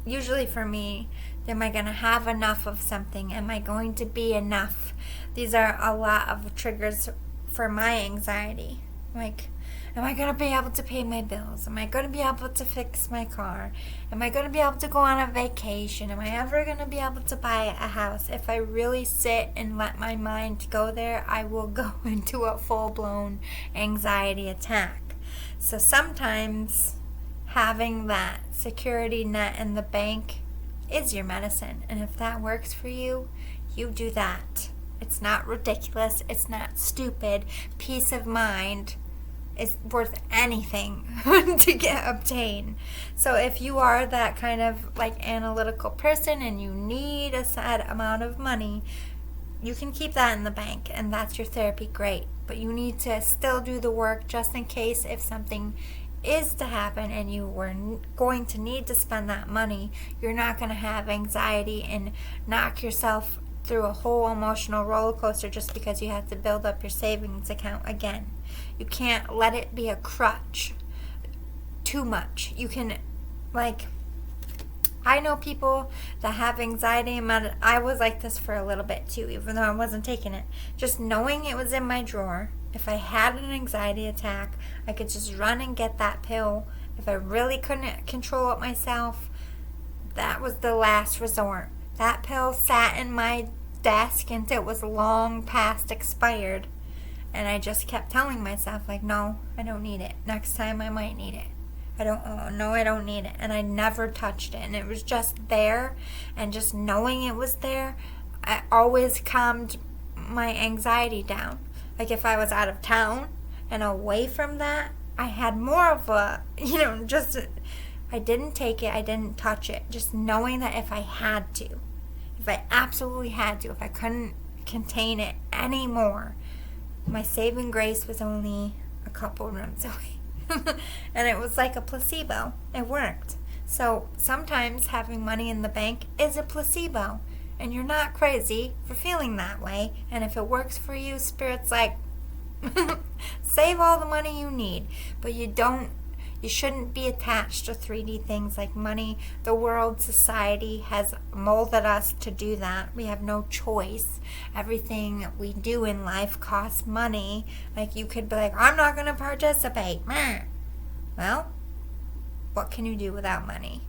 S1: usually for me, am I going to have enough of something? Am I going to be enough? These are a lot of triggers for my anxiety. Like, am I going to be able to pay my bills? Am I going to be able to fix my car? Am I going to be able to go on a vacation? Am I ever going to be able to buy a house? If I really sit and let my mind go there, I will go into a full-blown anxiety attack. So sometimes having that security net in the bank is your medicine. And if that works for you, you do that. It's not ridiculous. It's not stupid. Peace of mind is worth anything to obtain. So if you are that kind of like analytical person and you need a set amount of money, you can keep that in the bank, and that's your therapy, great. But you need to still do the work just in case if something is to happen and you were going to need to spend that money, you're not going to have anxiety and knock yourself through a whole emotional roller coaster just because you have to build up your savings account again. You can't let it be a crutch too much. You can, like, I know people that have anxiety, and I was like this for a little bit too, even though I wasn't taking it. Just knowing it was in my drawer, if I had an anxiety attack, I could just run and get that pill. If I really couldn't control it myself, that was the last resort. That pill sat in my desk until it was long past expired. And I just kept telling myself, like, no, I don't need it. Next time I might need it. I don't need it. And I never touched it. And it was just there. And just knowing it was there, I always calmed my anxiety down. Like if I was out of town and away from that, I had more of a, I didn't take it, I didn't touch it. Just knowing that if I had to, if I absolutely had to, if I couldn't contain it anymore, my saving grace was only a couple rooms away. And it was like a placebo. It worked. So sometimes having money in the bank is a placebo. And you're not crazy for feeling that way. And if it works for you, Spirit's like, save all the money you need. But you shouldn't be attached to 3D things like money. The world, society has molded us to do that. We have no choice. Everything we do in life costs money. Like you could be like, I'm not going to participate. Well, what can you do without money?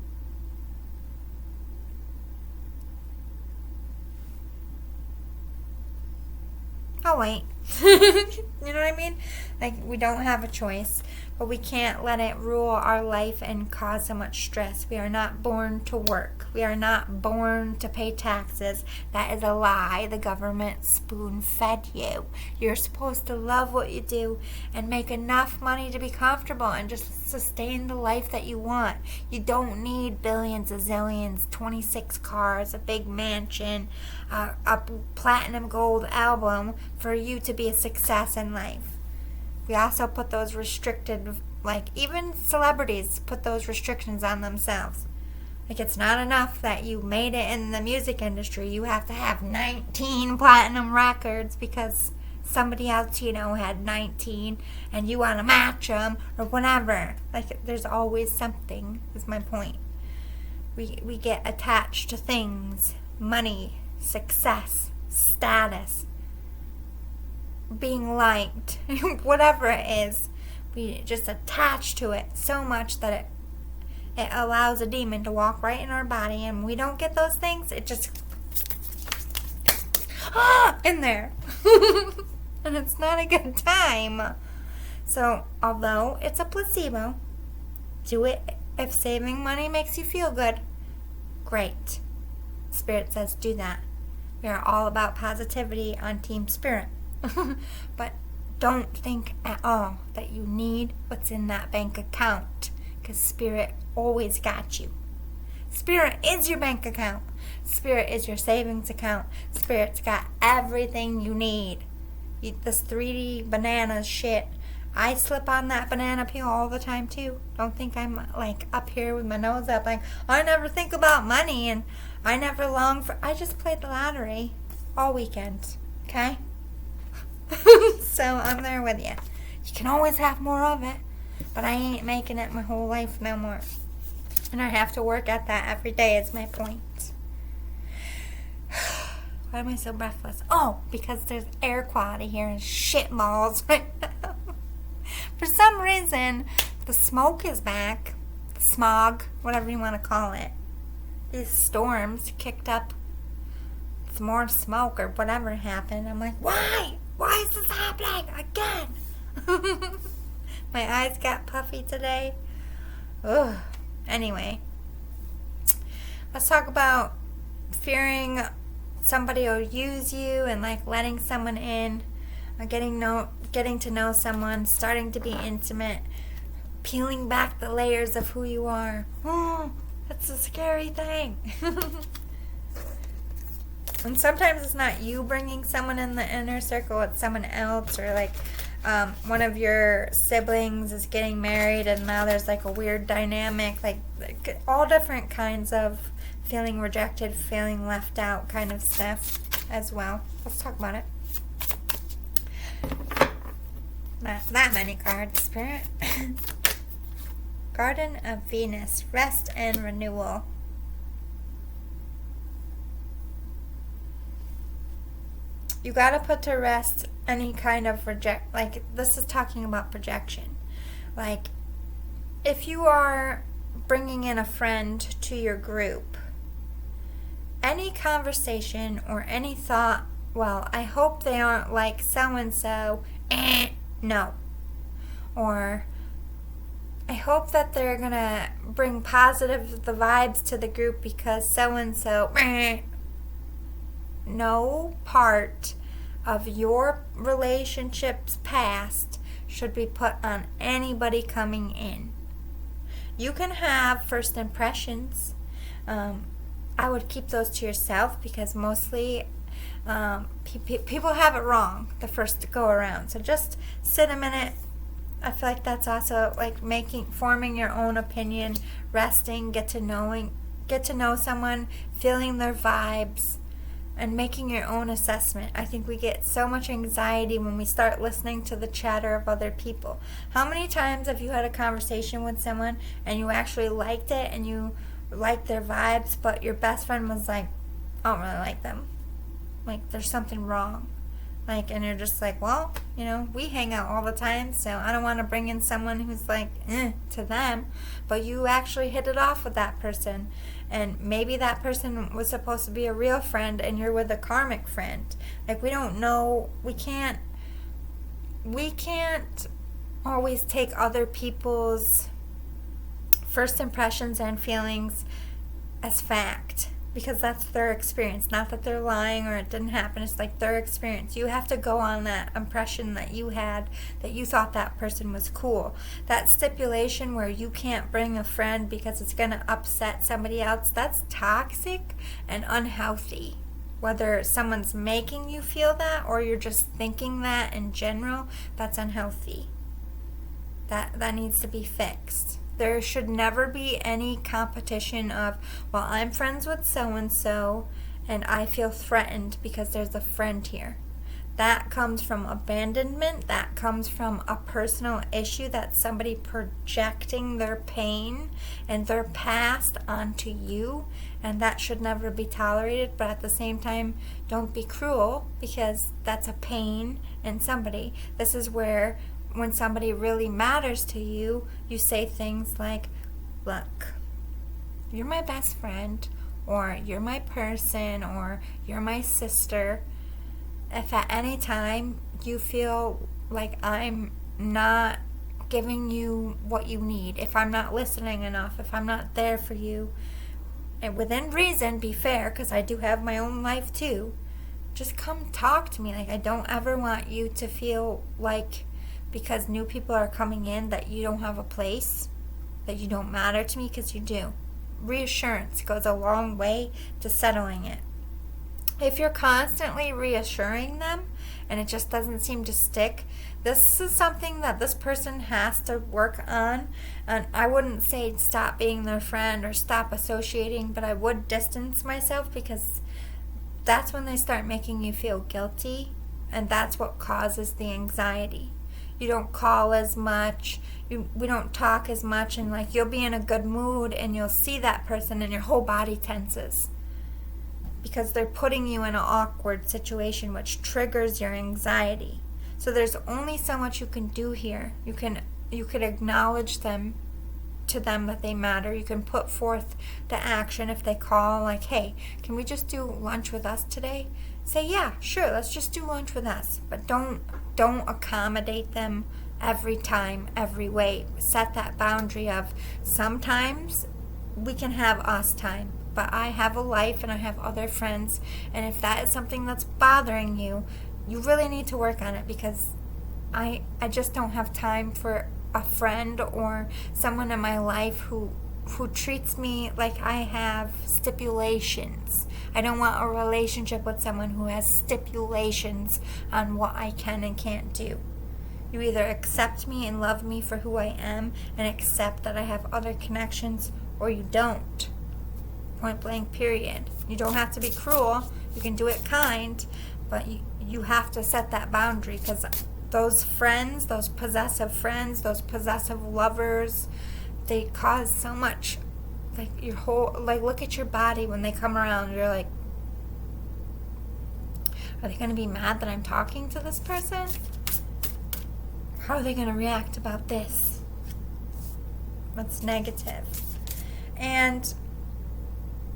S1: Oh, wait. You know what I mean? Like, we don't have a choice, but we can't let it rule our life and cause so much stress. We are not born to work. We are not born to pay taxes. That is a lie. The government spoon-fed you. You're supposed to love what you do and make enough money to be comfortable and just sustain the life that you want. You don't need billions, a zillions, 26 cars, a big mansion, a platinum gold album for you to be a success in life. We also put those restricted, like even celebrities put those restrictions on themselves. Like it's not enough that you made it in the music industry. You have to have 19 platinum records because somebody else, had 19 and you want to match them or whatever. Like there's always something, is my point. We get attached to things, money, success, status, being liked, whatever it is. We just attach to it so much that it allows a demon to walk right in our body, and we don't get those things, it just in there. And it's not a good time. So although it's a placebo, Do it if saving money makes you feel good. Great. Spirit says do that. We are all about positivity on Team Spirit. But don't think at all that you need what's in that bank account, because Spirit always got you. Spirit is your bank account. Spirit is your savings account. Spirit's got everything you need. This 3D banana shit, I slip on that banana peel all the time too. Don't think I'm like up here with my nose up like, I never think about money and I never long for... I just played the lottery all weekend, okay? So I'm there with you. You can always have more of it, but I ain't making it my whole life no more. And I have to work at that every day is my point. Why am I so breathless? Oh, because there's air quality here in shit balls right now. For some reason, the smoke is back. The smog, whatever you want to call it. These storms kicked up some more smoke or whatever happened. I'm like, why? Why is this happening again? My eyes got puffy today. Ugh. Anyway, let's talk about fearing somebody will use you and like letting someone in, or getting to know someone, starting to be intimate, peeling back the layers of who you are. Oh, that's a scary thing. And sometimes it's not you bringing someone in the inner circle, it's someone else, or like one of your siblings is getting married and now there's like a weird dynamic, like all different kinds of feeling rejected, feeling left out kind of stuff as well. Let's talk about it. Not that many cards, Spirit. Garden of Venus, rest and renewal. You gotta put to rest any kind of like this is talking about projection. Like if you are bringing in a friend to your group, any conversation or any thought, well, I hope they aren't like so-and-so, no. Or I hope that they're gonna bring the vibes to the group because so-and-so, no part of your relationship's past should be put on anybody coming in. You can have first impressions. I would keep those to yourself because mostly people have it wrong the first go around. So just sit a minute. I feel like that's also like forming your own opinion, resting, get to know someone, feeling their vibes, and making your own assessment. I think we get so much anxiety when we start listening to the chatter of other people. How many times have you had a conversation with someone and you actually liked it and you liked their vibes, but your best friend was like, I don't really like them. Like, there's something wrong. Like, and you're just like, well, we hang out all the time, so I don't want to bring in someone who's like, to them. But you actually hit it off with that person. And maybe that person was supposed to be a real friend and you're with a karmic friend. Like, we don't know. We can't always take other people's first impressions and feelings as fact. Because that's their experience. Not that they're lying or it didn't happen. It's like their experience. You have to go on that impression that you had, that you thought that person was cool. That stipulation where you can't bring a friend because it's going to upset somebody else, that's toxic and unhealthy. Whether someone's making you feel that or you're just thinking that in general, that's unhealthy. That needs to be fixed. There should never be any competition of, well, I'm friends with so-and-so and I feel threatened because there's a friend here. That comes from abandonment. That comes from a personal issue. That's somebody projecting their pain and their past onto you, and that should never be tolerated. But at the same time, don't be cruel because that's a pain in somebody. This is where when somebody really matters to you, you say things like, look, you're my best friend, or you're my person, or you're my sister. If at any time you feel like I'm not giving you what you need, if I'm not listening enough, if I'm not there for you, and within reason, be fair, because I do have my own life too, just come talk to me. Like, I don't ever want you to feel like because new people are coming in that you don't have a place, that you don't matter to me, because you do. Reassurance goes a long way to settling it. If you're constantly reassuring them and it just doesn't seem to stick, this is something that this person has to work on. And I wouldn't say stop being their friend or stop associating, but I would distance myself, because that's when they start making you feel guilty, and that's what causes the anxiety. You don't call as much, we don't talk as much, and like you'll be in a good mood and you'll see that person and your whole body tenses, because they're putting you in an awkward situation, which triggers your anxiety. So there's only so much you can do here. You can acknowledge them, to them, that they matter. You can put forth the action if they call, like, hey, can we just do lunch with us today? Say, yeah, sure, let's just do lunch with us. But don't accommodate them every time, every way. Set that boundary of sometimes we can have us time, but I have a life and I have other friends, and if that is something that's bothering you, you really need to work on it, because I just don't have time for a friend or someone in my life who treats me like I have stipulations. I don't want a relationship with someone who has stipulations on what I can and can't do. You either accept me and love me for who I am and accept that I have other connections, or you don't. Point blank, period. You don't have to be cruel. You can do it kind, but you have to set that boundary, because those friends, those possessive friends, those possessive lovers, they cause so much, like your whole, like look at your body when they come around. You're like, are they going to be mad that I'm talking to this person? How are they going to react about this? That's negative. And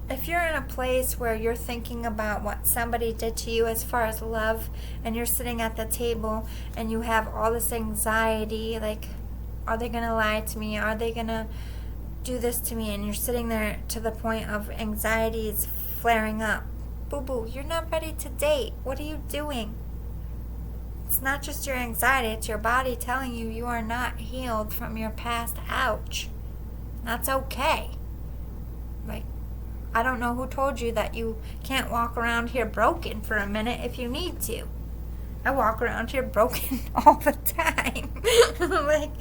S1: if you're in a place where you're thinking about what somebody did to you as far as love, and you're sitting at the table and you have all this anxiety, like, are they going to lie to me? Are they going to do this to me? And you're sitting there to the point of anxiety is flaring up. Boo-boo, you're not ready to date. What are you doing? It's not just your anxiety, it's your body telling you you are not healed from your past ouch. That's okay. Like, I don't know who told you that you can't walk around here broken for a minute if you need to. I walk around here broken all the time. Like,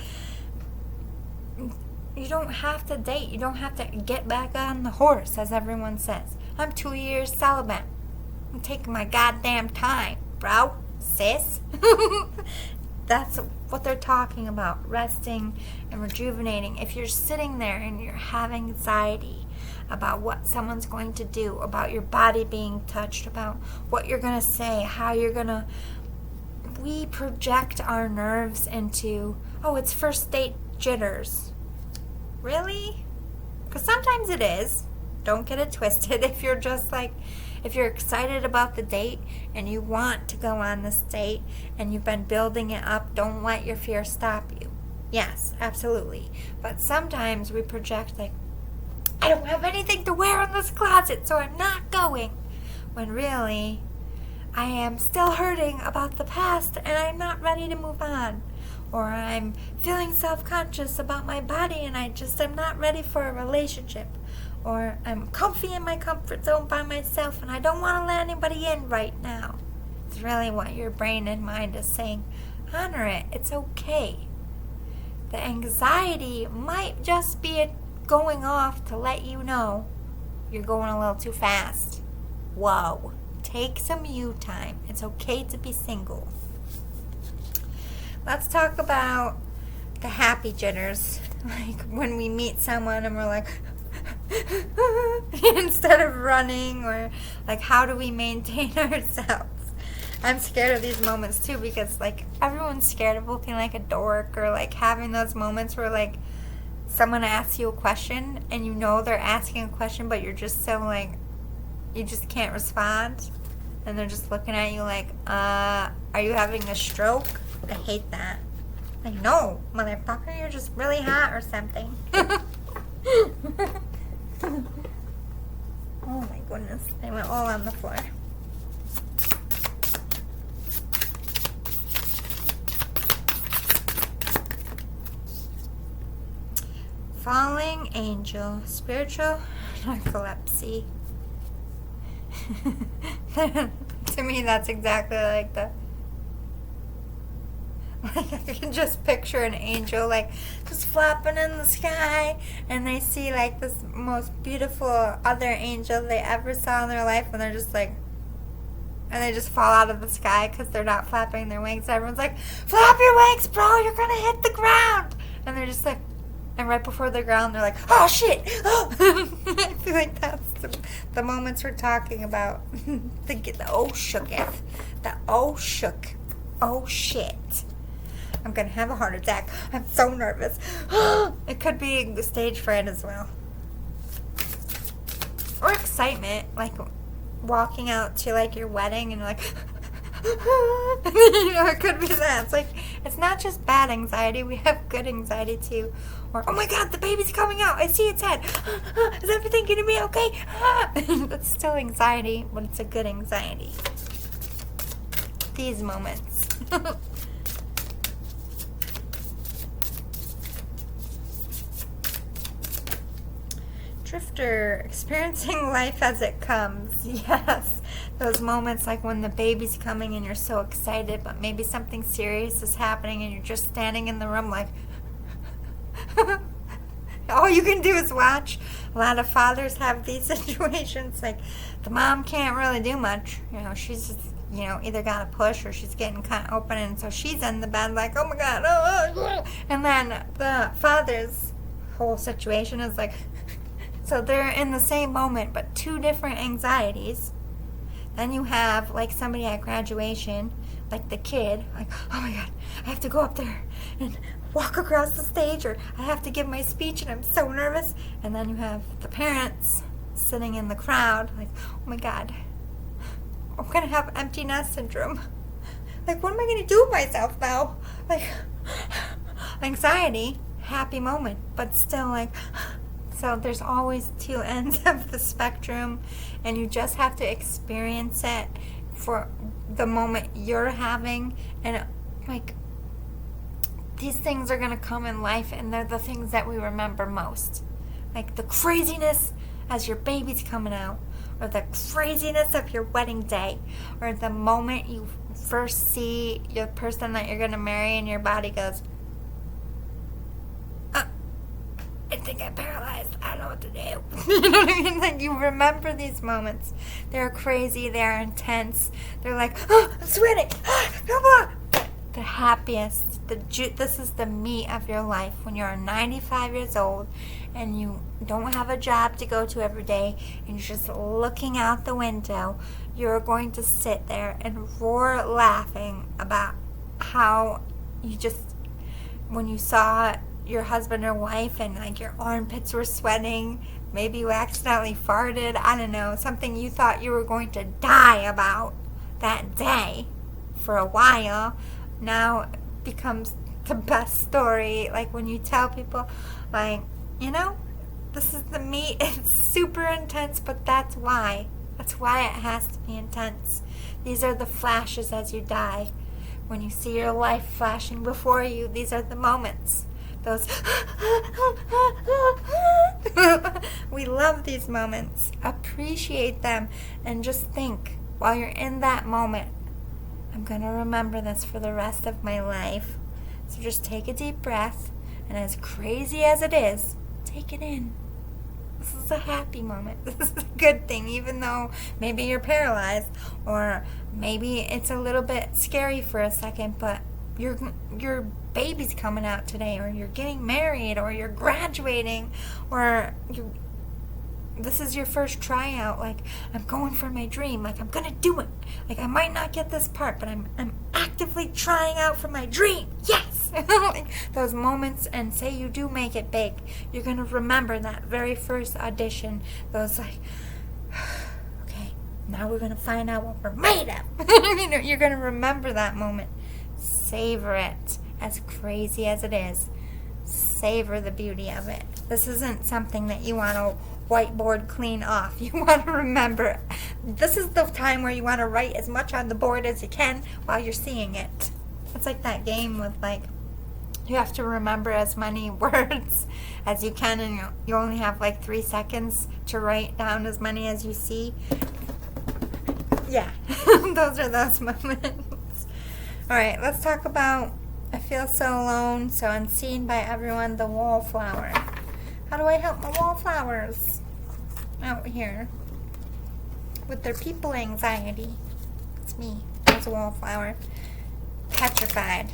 S1: you don't have to date. You don't have to get back on the horse, as everyone says. I'm 2 years celibate. I'm taking my goddamn time, bro, sis. That's what they're talking about, resting and rejuvenating. If you're sitting there and you're having anxiety about what someone's going to do, about your body being touched, about what you're going to say, how you're going to... We project our nerves into, oh, it's first date jitters. Really? Because sometimes it is. Don't get it twisted. If you're just like, if you're excited about the date and you want to go on this date and you've been building it up, don't let your fear stop you. Yes, absolutely. But sometimes we project like, I don't have anything to wear in this closet, so I'm not going. When really, I am still hurting about the past and I'm not ready to move on. Or I'm feeling self-conscious about my body and I just am not ready for a relationship. Or I'm comfy in my comfort zone by myself and I don't want to let anybody in right now. It's really what your brain and mind is saying. Honor it. It's okay. The anxiety might just be it going off to let you know you're going a little too fast. Whoa. Take some you time. It's okay to be single. Let's talk about the happy jitters. Like when we meet someone and we're like, instead of running, or like, how do we maintain ourselves? I'm scared of these moments too, because like everyone's scared of looking like a dork, or like having those moments where like someone asks you a question and you know they're asking a question, but you're just so like, you just can't respond, and they're just looking at you like, are you having a stroke? I hate that. Like, no, motherfucker, you're just really hot or something. Oh my goodness, they went all on the floor. Falling angel, spiritual narcolepsy. To me, that's exactly like like I can just picture an angel like just flapping in the sky, and they see like this most beautiful other angel they ever saw in their life, and they're just like, and they just fall out of the sky because they're not flapping their wings. Everyone's like, flap your wings, bro, you're gonna hit the ground. And they're just like, and right before the ground, they're like, oh shit. I feel like that's the moments we're talking about. The oh shooketh. The oh shook. Oh shit. I'm gonna have a heart attack. I'm so nervous. It could be stage fright as well. Or excitement, like walking out to like your wedding and you're like, you know, it could be that. It's like, it's not just bad anxiety, we have good anxiety too. Or, oh my god, the baby's coming out, I see its head. Is everything gonna be okay? That's still anxiety, but it's a good anxiety. These moments. Drifter, experiencing life as it comes. Yes, those moments like when the baby's coming and you're so excited, but maybe something serious is happening and you're just standing in the room like, all you can do is watch. A lot of fathers have these situations, like the mom can't really do much. You know, she's just, you know, either got to push or she's getting cut open, and so she's in the bed like, oh my god, oh. And then the father's whole situation is like, so they're in the same moment, but two different anxieties. Then you have like somebody at graduation, like the kid, like, oh my god, I have to go up there and walk across the stage, or I have to give my speech and I'm so nervous. And then you have the parents sitting in the crowd, like, oh my god, I'm gonna have empty nest syndrome. Like, what am I gonna do with myself now? Like, anxiety, happy moment, but still like. So there's always two ends of the spectrum, and you just have to experience it for the moment you're having. And like, these things are going to come in life, and they're the things that we remember most. Like the craziness as your baby's coming out, or the craziness of your wedding day, or the moment you first see your person that you're going to marry and your body goes, I think I'm paralyzed. I don't know what to do. You know what I mean? Like, you remember these moments. They're crazy. They're intense. They're like, oh, I'm sweating. Come on. The happiest. This is the meat of your life when you're 95 years old and you don't have a job to go to every day and you're just looking out the window. You're going to sit there and roar laughing about how you just, when you saw your husband or wife and like your armpits were sweating, maybe you accidentally farted, I don't know, something you thought you were going to die about that day for a while, now it becomes the best story. Like when you tell people, like, you know, this is the meat, it's super intense, but that's why it has to be intense. These are the flashes as you die. When you see your life flashing before you, these are the moments. Those we love these moments. Appreciate them and just think while you're in that moment, I'm gonna remember this for the rest of my life. So just take a deep breath, and as crazy as it is, take it in. This is a happy moment. This is a good thing, even though maybe you're paralyzed, or maybe it's a little bit scary for a second, but your baby's coming out today, or you're getting married, or you're graduating, or this is your first tryout. Like, I'm going for my dream. Like, I'm gonna do it. Like, I might not get this part, but I'm actively trying out for my dream. Yes. Like, those moments, and say you do make it big, you're gonna remember that very first audition. Those like, okay, now we're gonna find out what we're made of. You know, you're gonna remember that moment. Savor it as crazy as it is, savor the beauty of it. This isn't something that you want to whiteboard clean off. You want to remember. This is the time where you want to write as much on the board as you can while you're seeing it. It's like that game with like, you have to remember as many words as you can, and you only have like 3 seconds to write down as many as you see. Yeah, those are those moments. Alright, let's talk about I feel so alone, so unseen by everyone, the wallflower. How do I help my wallflowers out here with their people anxiety? It's me, as a wallflower. Petrified.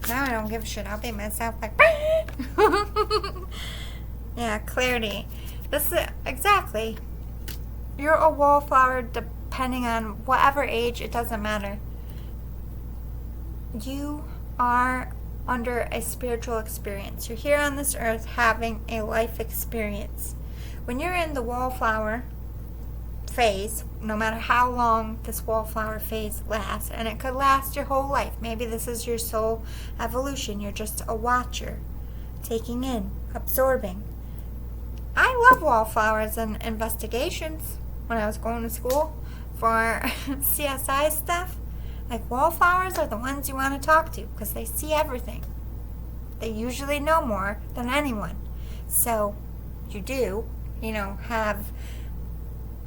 S1: Now I don't give a shit. I'll be myself like, yeah, clarity. This is exactly. You're a wallflower depending on whatever age, it doesn't matter. You are under a spiritual experience. You're here on this earth having a life experience. When you're in the wallflower phase, no matter how long this wallflower phase lasts, and it could last your whole life. Maybe this is your soul evolution. You're just a watcher, taking in, absorbing. I love wallflowers and investigations. When I was going to school for CSI stuff, like wallflowers are the ones you want to talk to because they see everything. They usually know more than anyone. So you do, have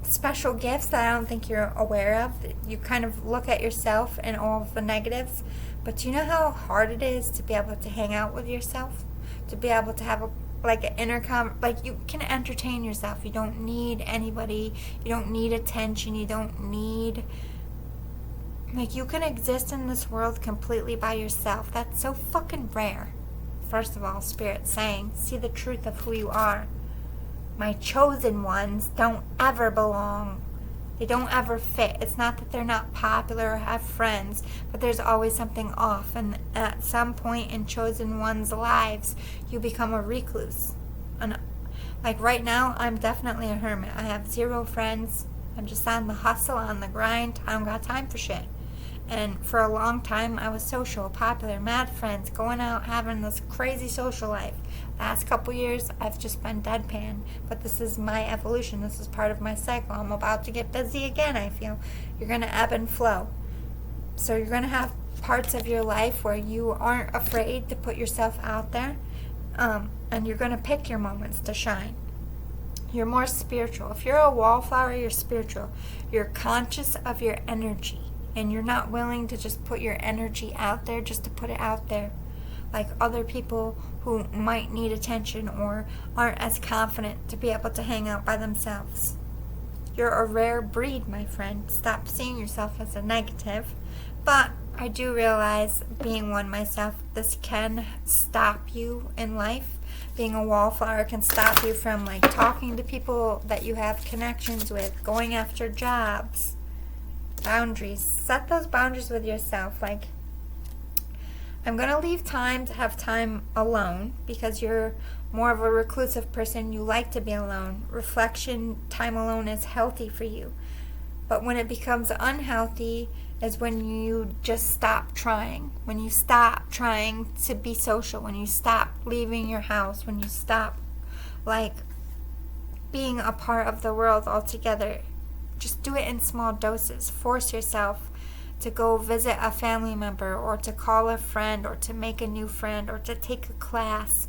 S1: special gifts that I don't think you're aware of. You kind of look at yourself and all of the negatives, but do you know how hard it is to be able to hang out with yourself? To be able to have an intercom, you can entertain yourself. You don't need anybody. You don't need attention. You don't need, you can exist in this world completely by yourself. That's so fucking rare. First of all, Spirit's saying, see the truth of who you are. My chosen ones don't ever belong. They don't ever fit. It's not that they're not popular or have friends, but there's always something off. And at some point in chosen ones' lives, you become a recluse. And right now, I'm definitely a hermit. I have 0 friends. I'm just on the hustle, on the grind. I don't got time for shit. And for a long time, I was social, popular, mad friends, going out, having this crazy social life. Last couple years, I've just been deadpan. But this is my evolution. This is part of my cycle. I'm about to get busy again, I feel. You're going to ebb and flow. So you're going to have parts of your life where you aren't afraid to put yourself out there. And you're going to pick your moments to shine. You're more spiritual. If you're a wallflower, you're spiritual. You're conscious of your energy. And you're not willing to just put your energy out there just to put it out there. Like other people who might need attention or aren't as confident to be able to hang out by themselves. You're a rare breed, my friend. Stop seeing yourself as a negative. But I do realize, being one myself, this can stop you in life. Being a wallflower can stop you from talking to people that you have connections with, going after jobs. Boundaries. Set those boundaries with yourself. I'm going to leave time to have time alone because you're more of a reclusive person. You like to be alone. Reflection, time alone is healthy for you. But when it becomes unhealthy is when you just stop trying. When you stop trying to be social. When you stop leaving your house. When you stop being a part of the world altogether. Just do it in small doses. Force yourself to go visit a family member or to call a friend or to make a new friend or to take a class.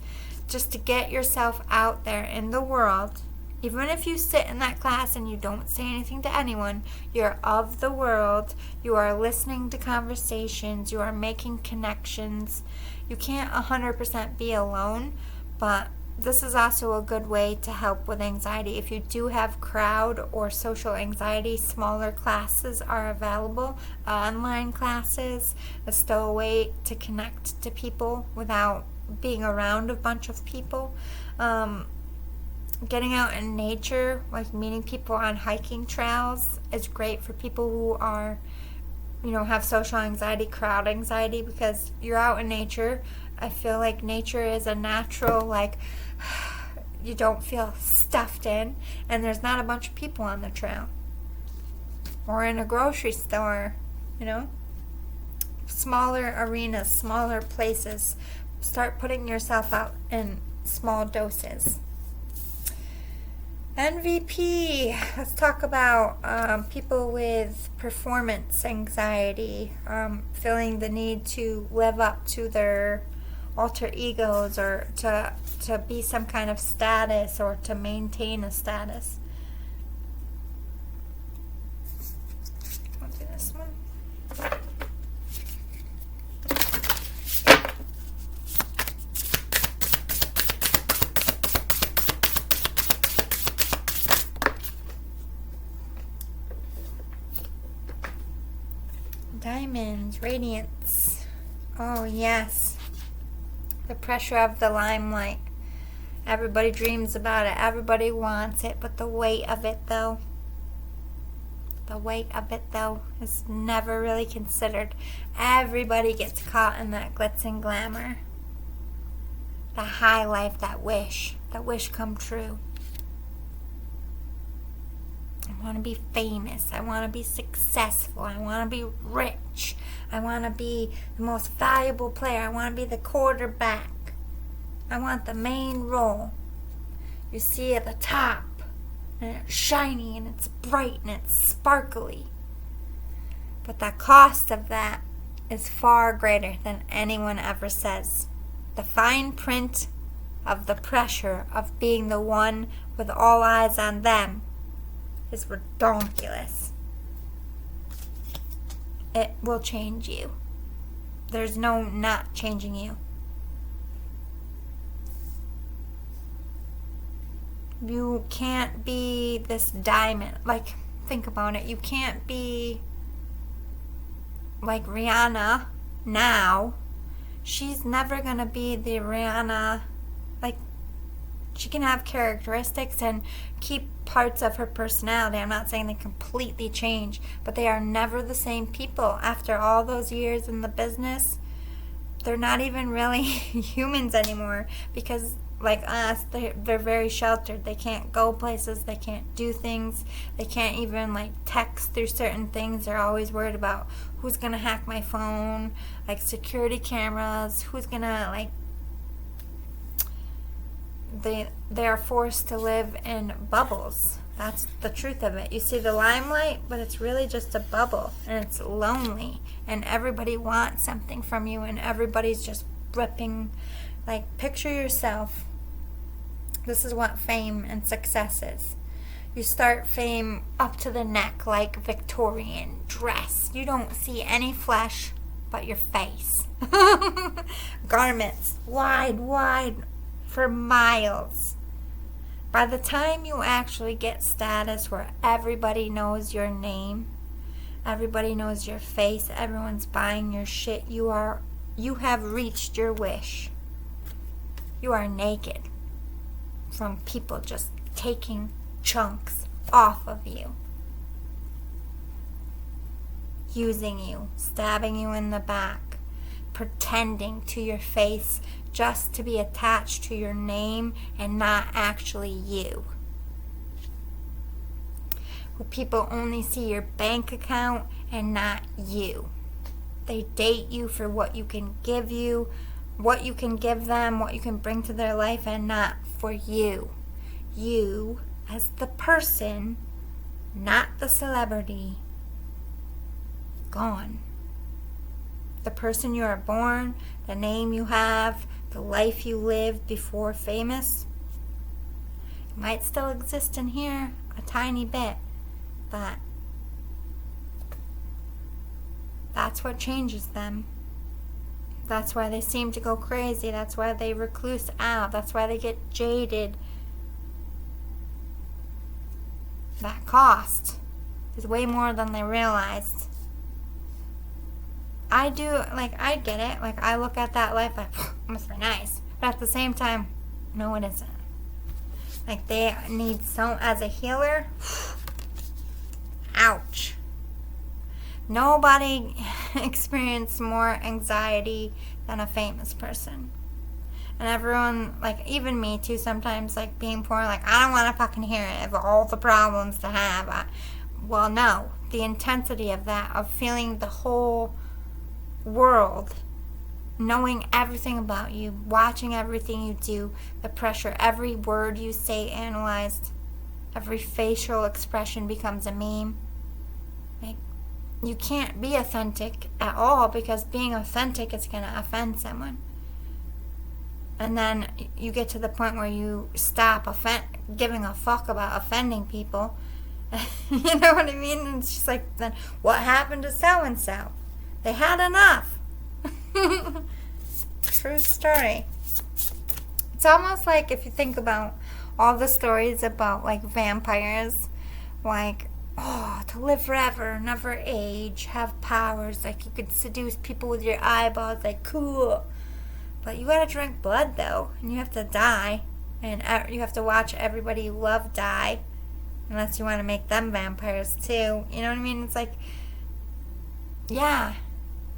S1: Just to get yourself out there in the world. Even if you sit in that class and you don't say anything to anyone, you're of the world. You are listening to conversations. You are making connections. You can't 100% be alone, but this is also a good way to help with anxiety. If you do have crowd or social anxiety, smaller classes are available. Online classes is still a way to connect to people without being around a bunch of people. Getting out in nature, meeting people on hiking trails, is great for people who are, have social anxiety, crowd anxiety, because you're out in nature. I feel like nature is a natural, you don't feel stuffed in, and there's not a bunch of people on the trail. Or in a grocery store, you know? Smaller arenas, smaller places. Start putting yourself out in small doses. MVP. Let's talk about people with performance anxiety, feeling the need to live up to their alter egos, or to be some kind of status, or to maintain a status. I'll do this one. Diamonds, radiance. Oh, yes. The pressure of the limelight. Everybody dreams about it. Everybody wants it. But the weight of it, though, is never really considered. Everybody gets caught in that glitz and glamour. The high life, that wish come true. I want to be famous. I want to be successful. I want to be rich. I want to be the most valuable player. I want to be the quarterback. I want the main role. You see at the top, and it's shiny, and it's bright, and it's sparkly. But the cost of that is far greater than anyone ever says. The fine print of the pressure of being the one with all eyes on them is redonkulous. It will change you. There's no not changing you. You can't be this diamond. Like, think about it. You can't be like Rihanna now. She's never gonna be the Rihanna. Like, she can have characteristics and keep parts of her personality. I'm not saying they completely change, but they are never the same people. After all those years in the business, they're not even really humans anymore, because like us, they're very sheltered. They can't go places. They can't do things. They can't even like text through certain things. They're always worried about who's going to hack my phone, like security cameras, who's going to like... They are forced to live in bubbles. That's the truth of it. You see the limelight, but it's really just a bubble, and it's lonely, and everybody wants something from you, and everybody's just ripping. Like, picture yourself. This is what fame and success is. You start fame up to the neck, like Victorian dress. You don't see any flesh but your face. Garments, wide, for miles. By the time you actually get status where everybody knows your name, everybody knows your face, everyone's buying your shit, you have reached your wish. You are naked from people just taking chunks off of you, using you, stabbing you in the back, pretending to your face just to be attached to your name and not actually you. Where people only see your bank account and not you. They date you for what you can give you, what you can give them, what you can bring to their life, and not for you. You as the person, not the celebrity. Gone. The person you are born, the name you have, the life you lived before famous, it might still exist in here a tiny bit, but that's what changes them. That's why they seem to go crazy. That's why they recluse out. That's why they get jaded. That cost is way more than they realized. I get it. Like, I look at that life like, must be nice. But at the same time, no, it isn't. Like, they need as a healer, ouch. Nobody experienced more anxiety than a famous person. And everyone, like, even me too, sometimes, like, being poor, like, I don't want to fucking hear it of all the problems to have. Well, no. The intensity of that, of feeling the whole world, knowing everything about you, watching everything you do, the pressure, every word you say analyzed, every facial expression becomes a meme. Like, you can't be authentic at all, because being authentic is going to offend someone. And then you get to the point where you stop giving a fuck about offending people. You know what I mean? And it's just like, then what happened to so-and-so? They had enough. True story. It's almost like, if you think about all the stories about, like, vampires, like, oh, to live forever, never age, have powers, like, you could seduce people with your eyeballs, like, cool. But you gotta drink blood, though, and you have to die, and you have to watch everybody you love die, unless you want to make them vampires, too. You know what I mean? It's like, yeah,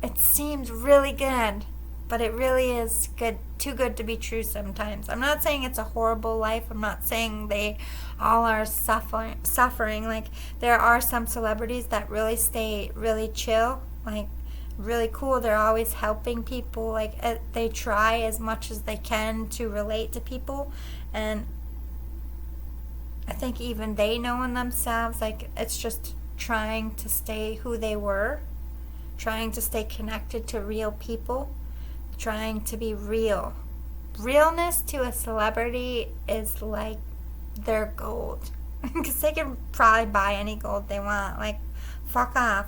S1: it seems really good, but it really is too good to be true sometimes. I'm not saying it's a horrible life. I'm not saying they all are suffering. Like, there are some celebrities that really stay really chill, like, really cool. They're always helping people. Like, they try as much as they can to relate to people, and I think even they know in themselves, like, it's just trying to stay who they were, trying to stay connected to real people, trying to be real. Realness to a celebrity is like their gold, because they can probably buy any gold they want. Like, fuck off.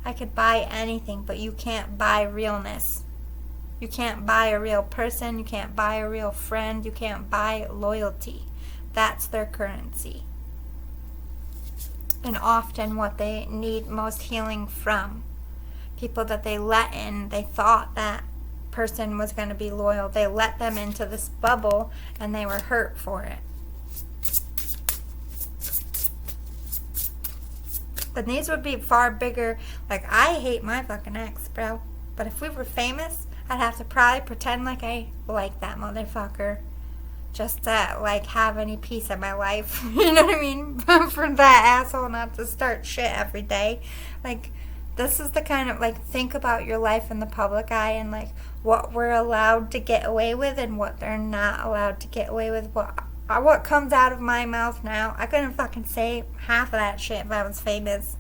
S1: I could buy anything, but you can't buy realness. You can't buy a real person. You can't buy a real friend. You can't buy loyalty. That's their currency. And often what they need most healing from. People that they let in, they thought that person was going to be loyal. They let them into this bubble, and they were hurt for it. But these would be far bigger. Like, I hate my fucking ex, bro. But if we were famous, I'd have to probably pretend like I like that motherfucker, just to, like, have any peace in my life. You know what I mean? For that asshole not to start shit every day. Like, this is the kind of, like, think about your life in the public eye, and, like, what we're allowed to get away with and what they're not allowed to get away with. What comes out of my mouth now, I couldn't fucking say half of that shit if I was famous.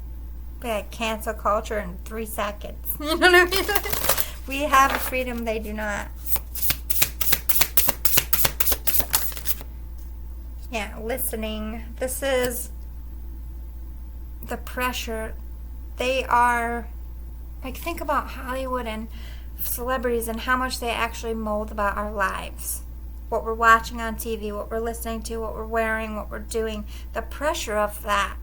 S1: Be like cancel culture in 3 seconds. You know what I mean? We have a freedom they do not. Yeah, listening. This is the pressure. They are, like, think about Hollywood and celebrities and how much they actually mold about our lives. What we're watching on TV, what we're listening to, what we're wearing, what we're doing. The pressure of that.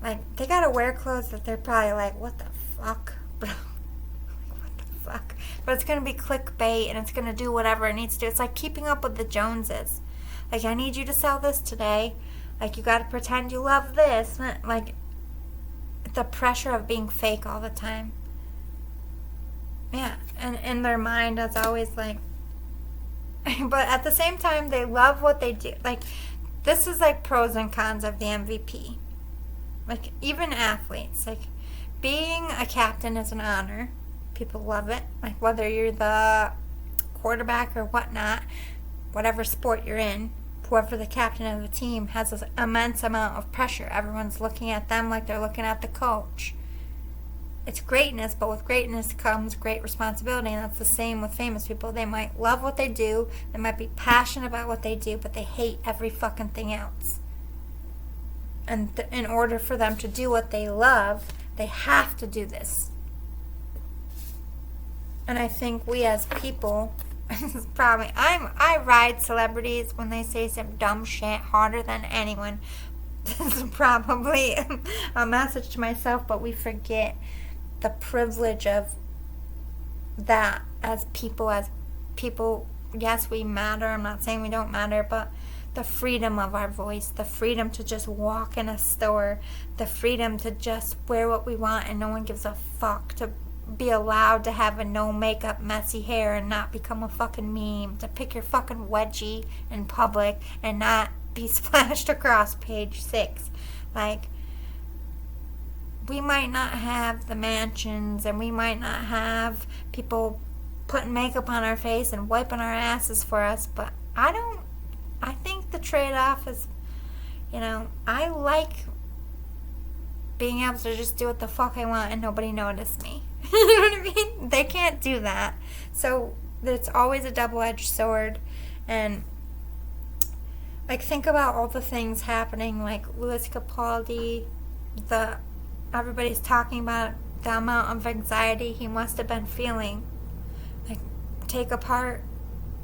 S1: Like, they gotta wear clothes that they're probably like, what the fuck, bro? What the fuck? But it's gonna be clickbait, and it's gonna do whatever it needs to do. It's like keeping up with the Joneses. Like, I need you to sell this today. Like, you gotta pretend you love this. Like, the pressure of being fake all the time. Yeah, and in their mind, it's always like, but at the same time, they love what they do. Like, this is like pros and cons of the MVP. Like, even athletes, like, being a captain is an honor. People love it. Like, whether you're the quarterback or whatnot, whatever sport you're in, whoever the captain of the team has this immense amount of pressure. Everyone's looking at them like they're looking at the coach. It's greatness, but with greatness comes great responsibility, and that's the same with famous people. They might love what they do, they might be passionate about what they do, but they hate every fucking thing else. And in order for them to do what they love, they have to do this. And I think we as people, I ride celebrities when they say some dumb shit harder than anyone. This is probably a message to myself, but we forget the privilege of that as people. Yes, we matter. I'm not saying we don't matter, but the freedom of our voice, the freedom to just walk in a store, the freedom to just wear what we want and no one gives a fuck, to be allowed to have a no makeup messy hair and not become a fucking meme, to pick your fucking wedgie in public and not be splashed across page 6. Like, we might not have the mansions and we might not have people putting makeup on our face and wiping our asses for us, but I think the trade-off is, I like being able to just do what the fuck I want and nobody notice me. You know what I mean? They can't do that. So it's always a double-edged sword. And like, think about all the things happening, like Louis Capaldi, everybody's talking about the amount of anxiety he must have been feeling. Like, take apart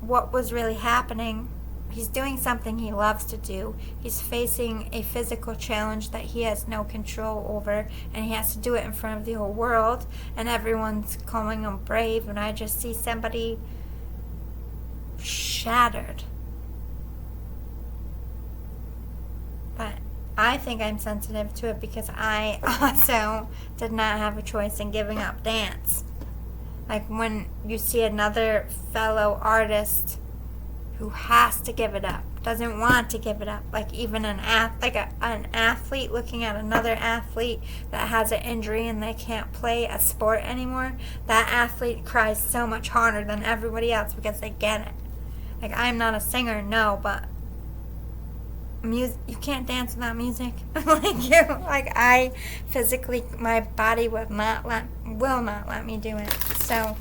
S1: what was really happening. He's doing something he loves to do. He's facing a physical challenge that he has no control over, and he has to do it in front of the whole world, and everyone's calling him brave, and I just see somebody shattered. But I think I'm sensitive to it because I also did not have a choice in giving up dance. Like, when you see another fellow artist who has to give it up, doesn't want to give it up, like even an athlete looking at another athlete that has an injury and they can't play a sport anymore, that athlete cries so much harder than everybody else because they get it. Like, I'm not a singer, no, but you can't dance without music. I physically, my body will not let me do it. So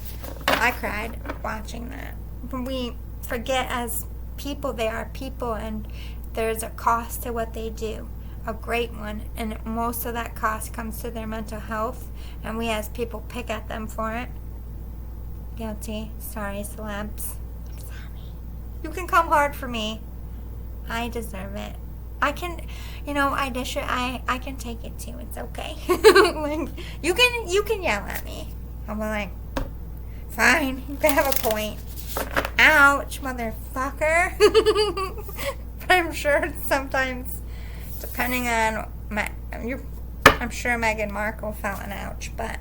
S1: I cried watching that. We forget, as people, they are people, and there's a cost to what they do, a great one, and most of that cost comes to their mental health, and we as people pick at them for it. Guilty. Sorry, celebs. I'm sorry. You can come hard for me. I deserve it. I can, I dish it. I can take it too. It's okay. Like, you can yell at me. I'm like, fine. You can have a point. Ouch, motherfucker. But I'm sure sometimes, depending on I'm sure Meghan Markle felt an ouch, but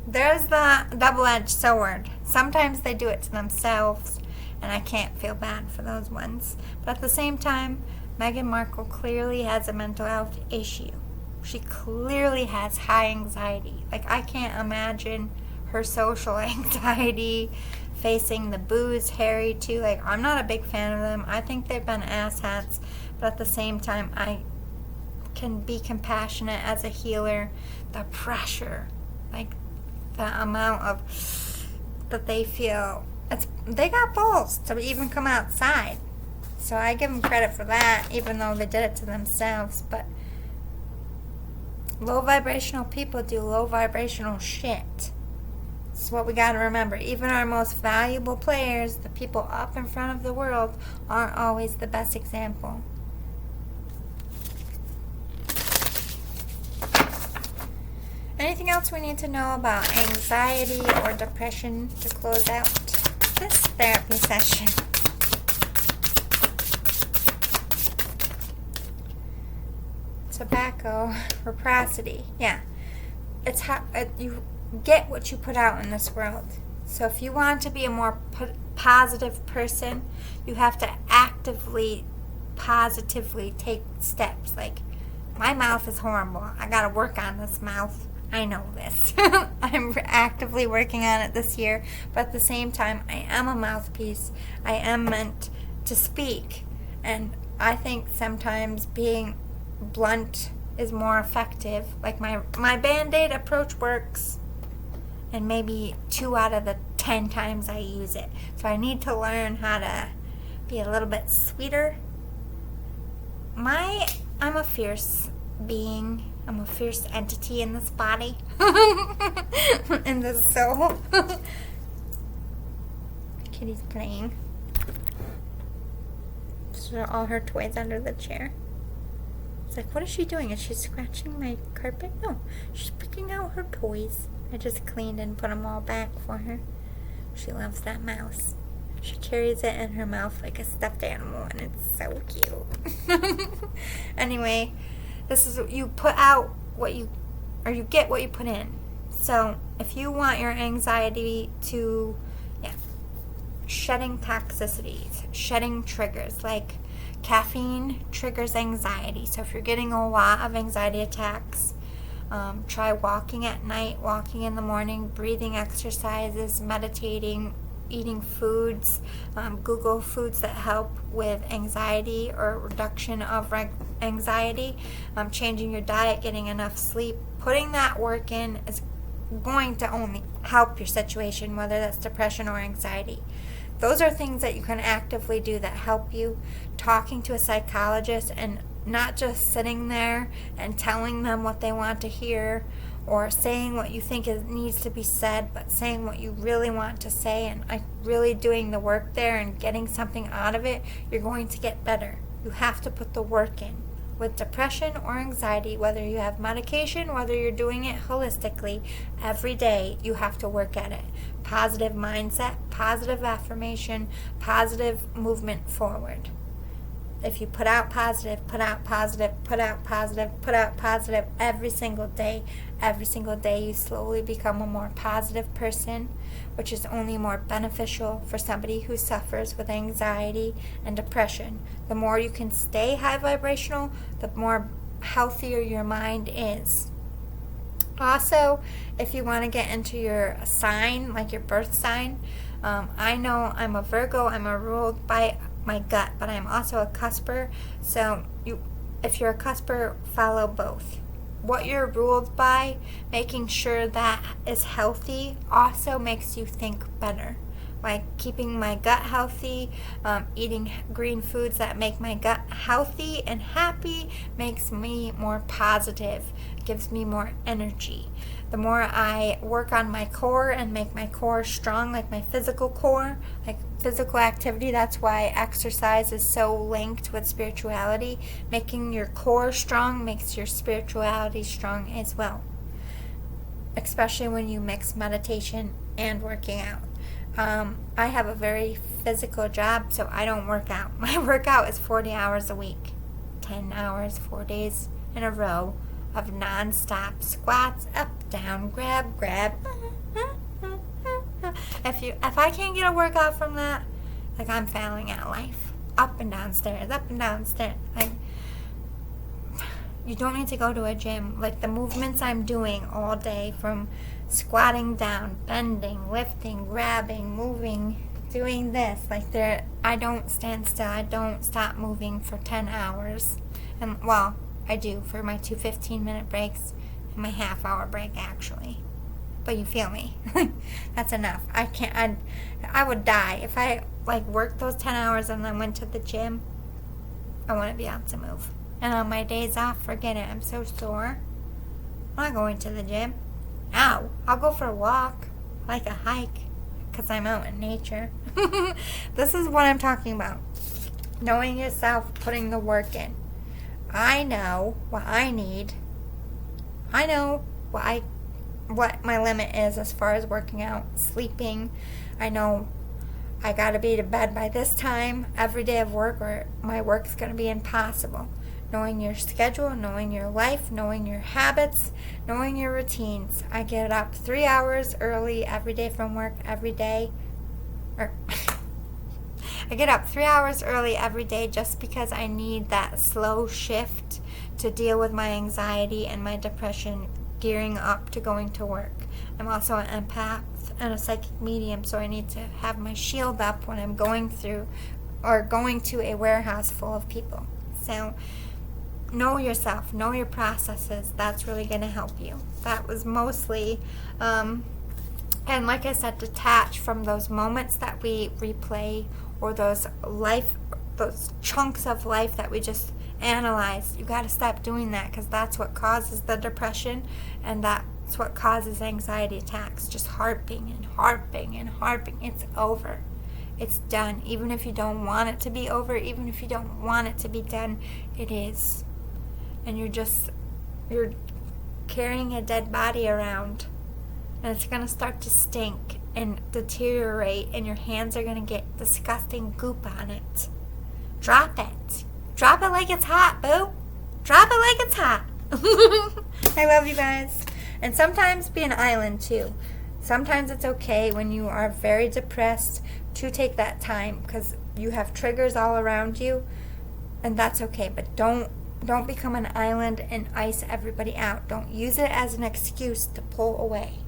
S1: there's the double-edged sword. Sometimes they do it to themselves, and I can't feel bad for those ones. But at the same time, Meghan Markle clearly has a mental health issue. She clearly has high anxiety. Like, I can't imagine her social anxiety facing the Bouts, Harry too. Like, I'm not a big fan of them. I think they've been asshats, but at the same time, I can be compassionate as a healer. The pressure, like the amount of that they feel, they got balls to even come outside. So I give them credit for that, even though they did it to themselves. But low vibrational people do low vibrational shit. It's what we got to remember. Even our most valuable players, the people up in front of the world, aren't always the best example. Anything else we need to know about anxiety or depression to close out this therapy session? Tobacco, reciprocity. Yeah. It's how you get what you put out in this world. So if you want to be a more positive person, you have to actively, positively take steps. Like, my mouth is horrible. I got to work on this mouth. I know this. I'm actively working on it this year. But at the same time, I am a mouthpiece. I am meant to speak. And I think sometimes being blunt is more effective. Like, my Band-Aid approach works, and maybe 2 out of the 10 times I use it. So I need to learn how to be a little bit sweeter. I'm a fierce being. I'm a fierce entity in this body. In this soul. Kitty's playing. So all her toys under the chair. It's like, what is she doing? Is she scratching my carpet? No, she's picking out her toys. I just cleaned and put them all back for her. She loves that mouse. She carries it in her mouth like a stuffed animal, and it's so cute. Anyway, this is, you put out what you, or you get what you put in. So if you want your anxiety to, shedding toxicities, shedding triggers, like caffeine triggers anxiety. So if you're getting a lot of anxiety attacks, try walking at night, walking in the morning, breathing exercises, meditating, eating foods. Google foods that help with anxiety or reduction of anxiety. Changing your diet, getting enough sleep, putting that work in is going to only help your situation, whether that's depression or anxiety. Those are things that you can actively do that help you. Talking to a psychologist and not just sitting there and telling them what they want to hear or saying what you think needs to be said, but saying what you really want to say and really doing the work there and getting something out of it, you're going to get better. You have to put the work in. With depression or anxiety, whether you have medication, whether you're doing it holistically, every day you have to work at it. Positive mindset, positive affirmation, positive movement forward. If you put out positive, put out positive, put out positive, put out positive every single day, you slowly become a more positive person, which is only more beneficial for somebody who suffers with anxiety and depression. The more you can stay high vibrational, the more healthier your mind is. Also, if you want to get into your sign, like your birth sign, I know I'm a Virgo. I'm ruled by my gut, but I'm also a cusper. So if you're a cusper, follow both. What you're ruled by, making sure that is healthy, also makes you think better. Like keeping my gut healthy, eating green foods that make my gut healthy and happy makes me more positive, gives me more energy. The more I work on my core and make my core strong, like my physical core, like physical activity, that's why exercise is so linked with spirituality. Making your core strong makes your spirituality strong as well, especially when you mix meditation and working out. I have a very physical job, so I don't work out. My workout is 40 hours a week, 10 hours, 4 days in a row of non-stop squats, up, down, grab. If I can't get a workout from that, like I'm failing at life. Up and down stairs. Like, you don't need to go to a gym. Like the movements I'm doing all day, from squatting down, bending, lifting, grabbing, moving, doing this, I don't stand still. I don't stop moving for 10 hours. And well, I do for my 2 15-minute breaks and my half-hour break actually. But you feel me. That's enough. I would die if I worked those 10 hours and then went to the gym. I wouldn't be able to move. And on my days off, forget it. I'm so sore. I'm not going to the gym. No, I'll go for a walk, like a hike, because I'm out in nature. This is what I'm talking about. Knowing yourself, putting the work in. I know what I need. I know what my limit is as far as working out, sleeping. I know I gotta be to bed by this time every day of work or my work's gonna be impossible. Knowing your schedule, knowing your life, knowing your habits, knowing your routines. I get up 3 hours early every day from work every day. I get up 3 hours early every day just because I need that slow shift to deal with my anxiety and my depression gearing up to going to work. I'm also an empath and a psychic medium, so I need to have my shield up when I'm going through or going to a warehouse full of people. So know yourself, know your processes. That's really going to help you. That was mostly, and like I said, detach from those moments that we replay or those chunks of life that we just analyze. You got to stop doing that, because that's what causes the depression, and that's what causes anxiety attacks. Just harping. It's over. It's done. Even if you don't want it to be over, even if you don't want it to be done, it is. And you're carrying a dead body around, and it's going to start to stink and deteriorate, and your hands are going to get disgusting goop on it. Drop it. Drop it like it's hot, boo. Drop it like it's hot. I love you guys. And sometimes be an island too. Sometimes it's okay when you are very depressed to take that time because you have triggers all around you, and that's okay. But don't become an island and ice everybody out. Don't use it as an excuse to pull away,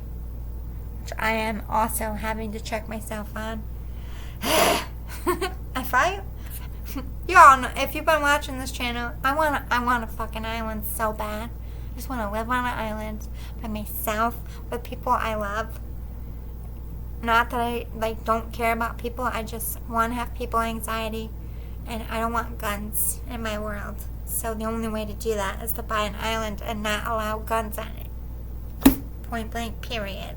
S1: which I am also having to check myself on. You all know, if you've been watching this channel, I want a fucking island so bad. I just want to live on an island by myself with people I love. Not that I don't care about people. I just want to have people anxiety, and I don't want guns in my world. So the only way to do that is to buy an island and not allow guns on it. Point blank, period.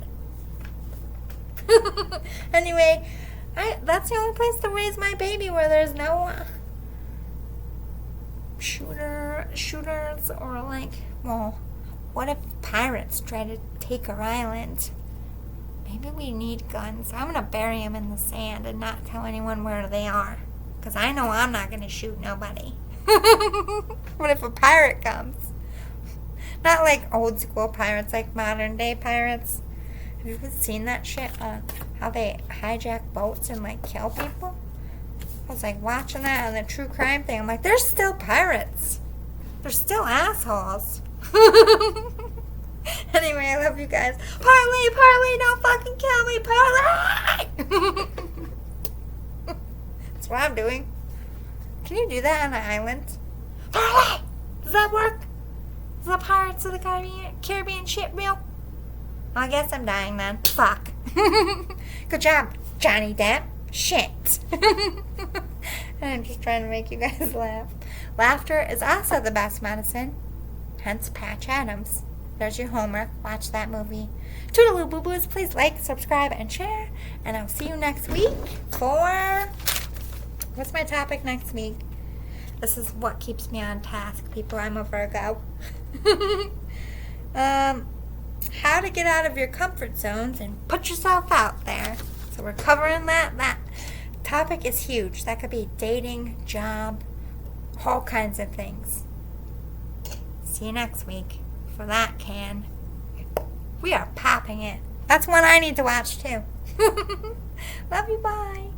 S1: Anyway, that's the only place to raise my baby where there's no shooters or well, what if pirates try to take our island? Maybe we need guns. I'm going to bury them in the sand and not tell anyone where they are. Because I know I'm not going to shoot nobody. What if a pirate comes? Not like old school pirates, like modern day pirates. Have you ever seen that shit on how they hijack boats and kill people? I was watching that on the true crime thing. I'm they're still pirates. They're still assholes. Anyway, I love you guys. Parley, don't fucking kill me, Parley! That's what I'm doing. Can you do that on an island? Parley! Does that work? Is the Pirates of the Caribbean shit real? Well, I guess I'm dying then. Fuck. Good job, Johnny Depp. Shit. I'm just trying to make you guys laugh. Laughter is also the best medicine. Hence Patch Adams. There's your homework. Watch that movie. Toodaloo boo boos. Please like, subscribe, and share. And I'll see you next week for... What's my topic next week? This is what keeps me on task, people. I'm a Virgo. How to get out of your comfort zones and put yourself out there. So we're covering that. That topic is huge. That could be dating, job, all kinds of things. See you next week for that can. We are popping it. That's one I need to watch too. Love you, bye.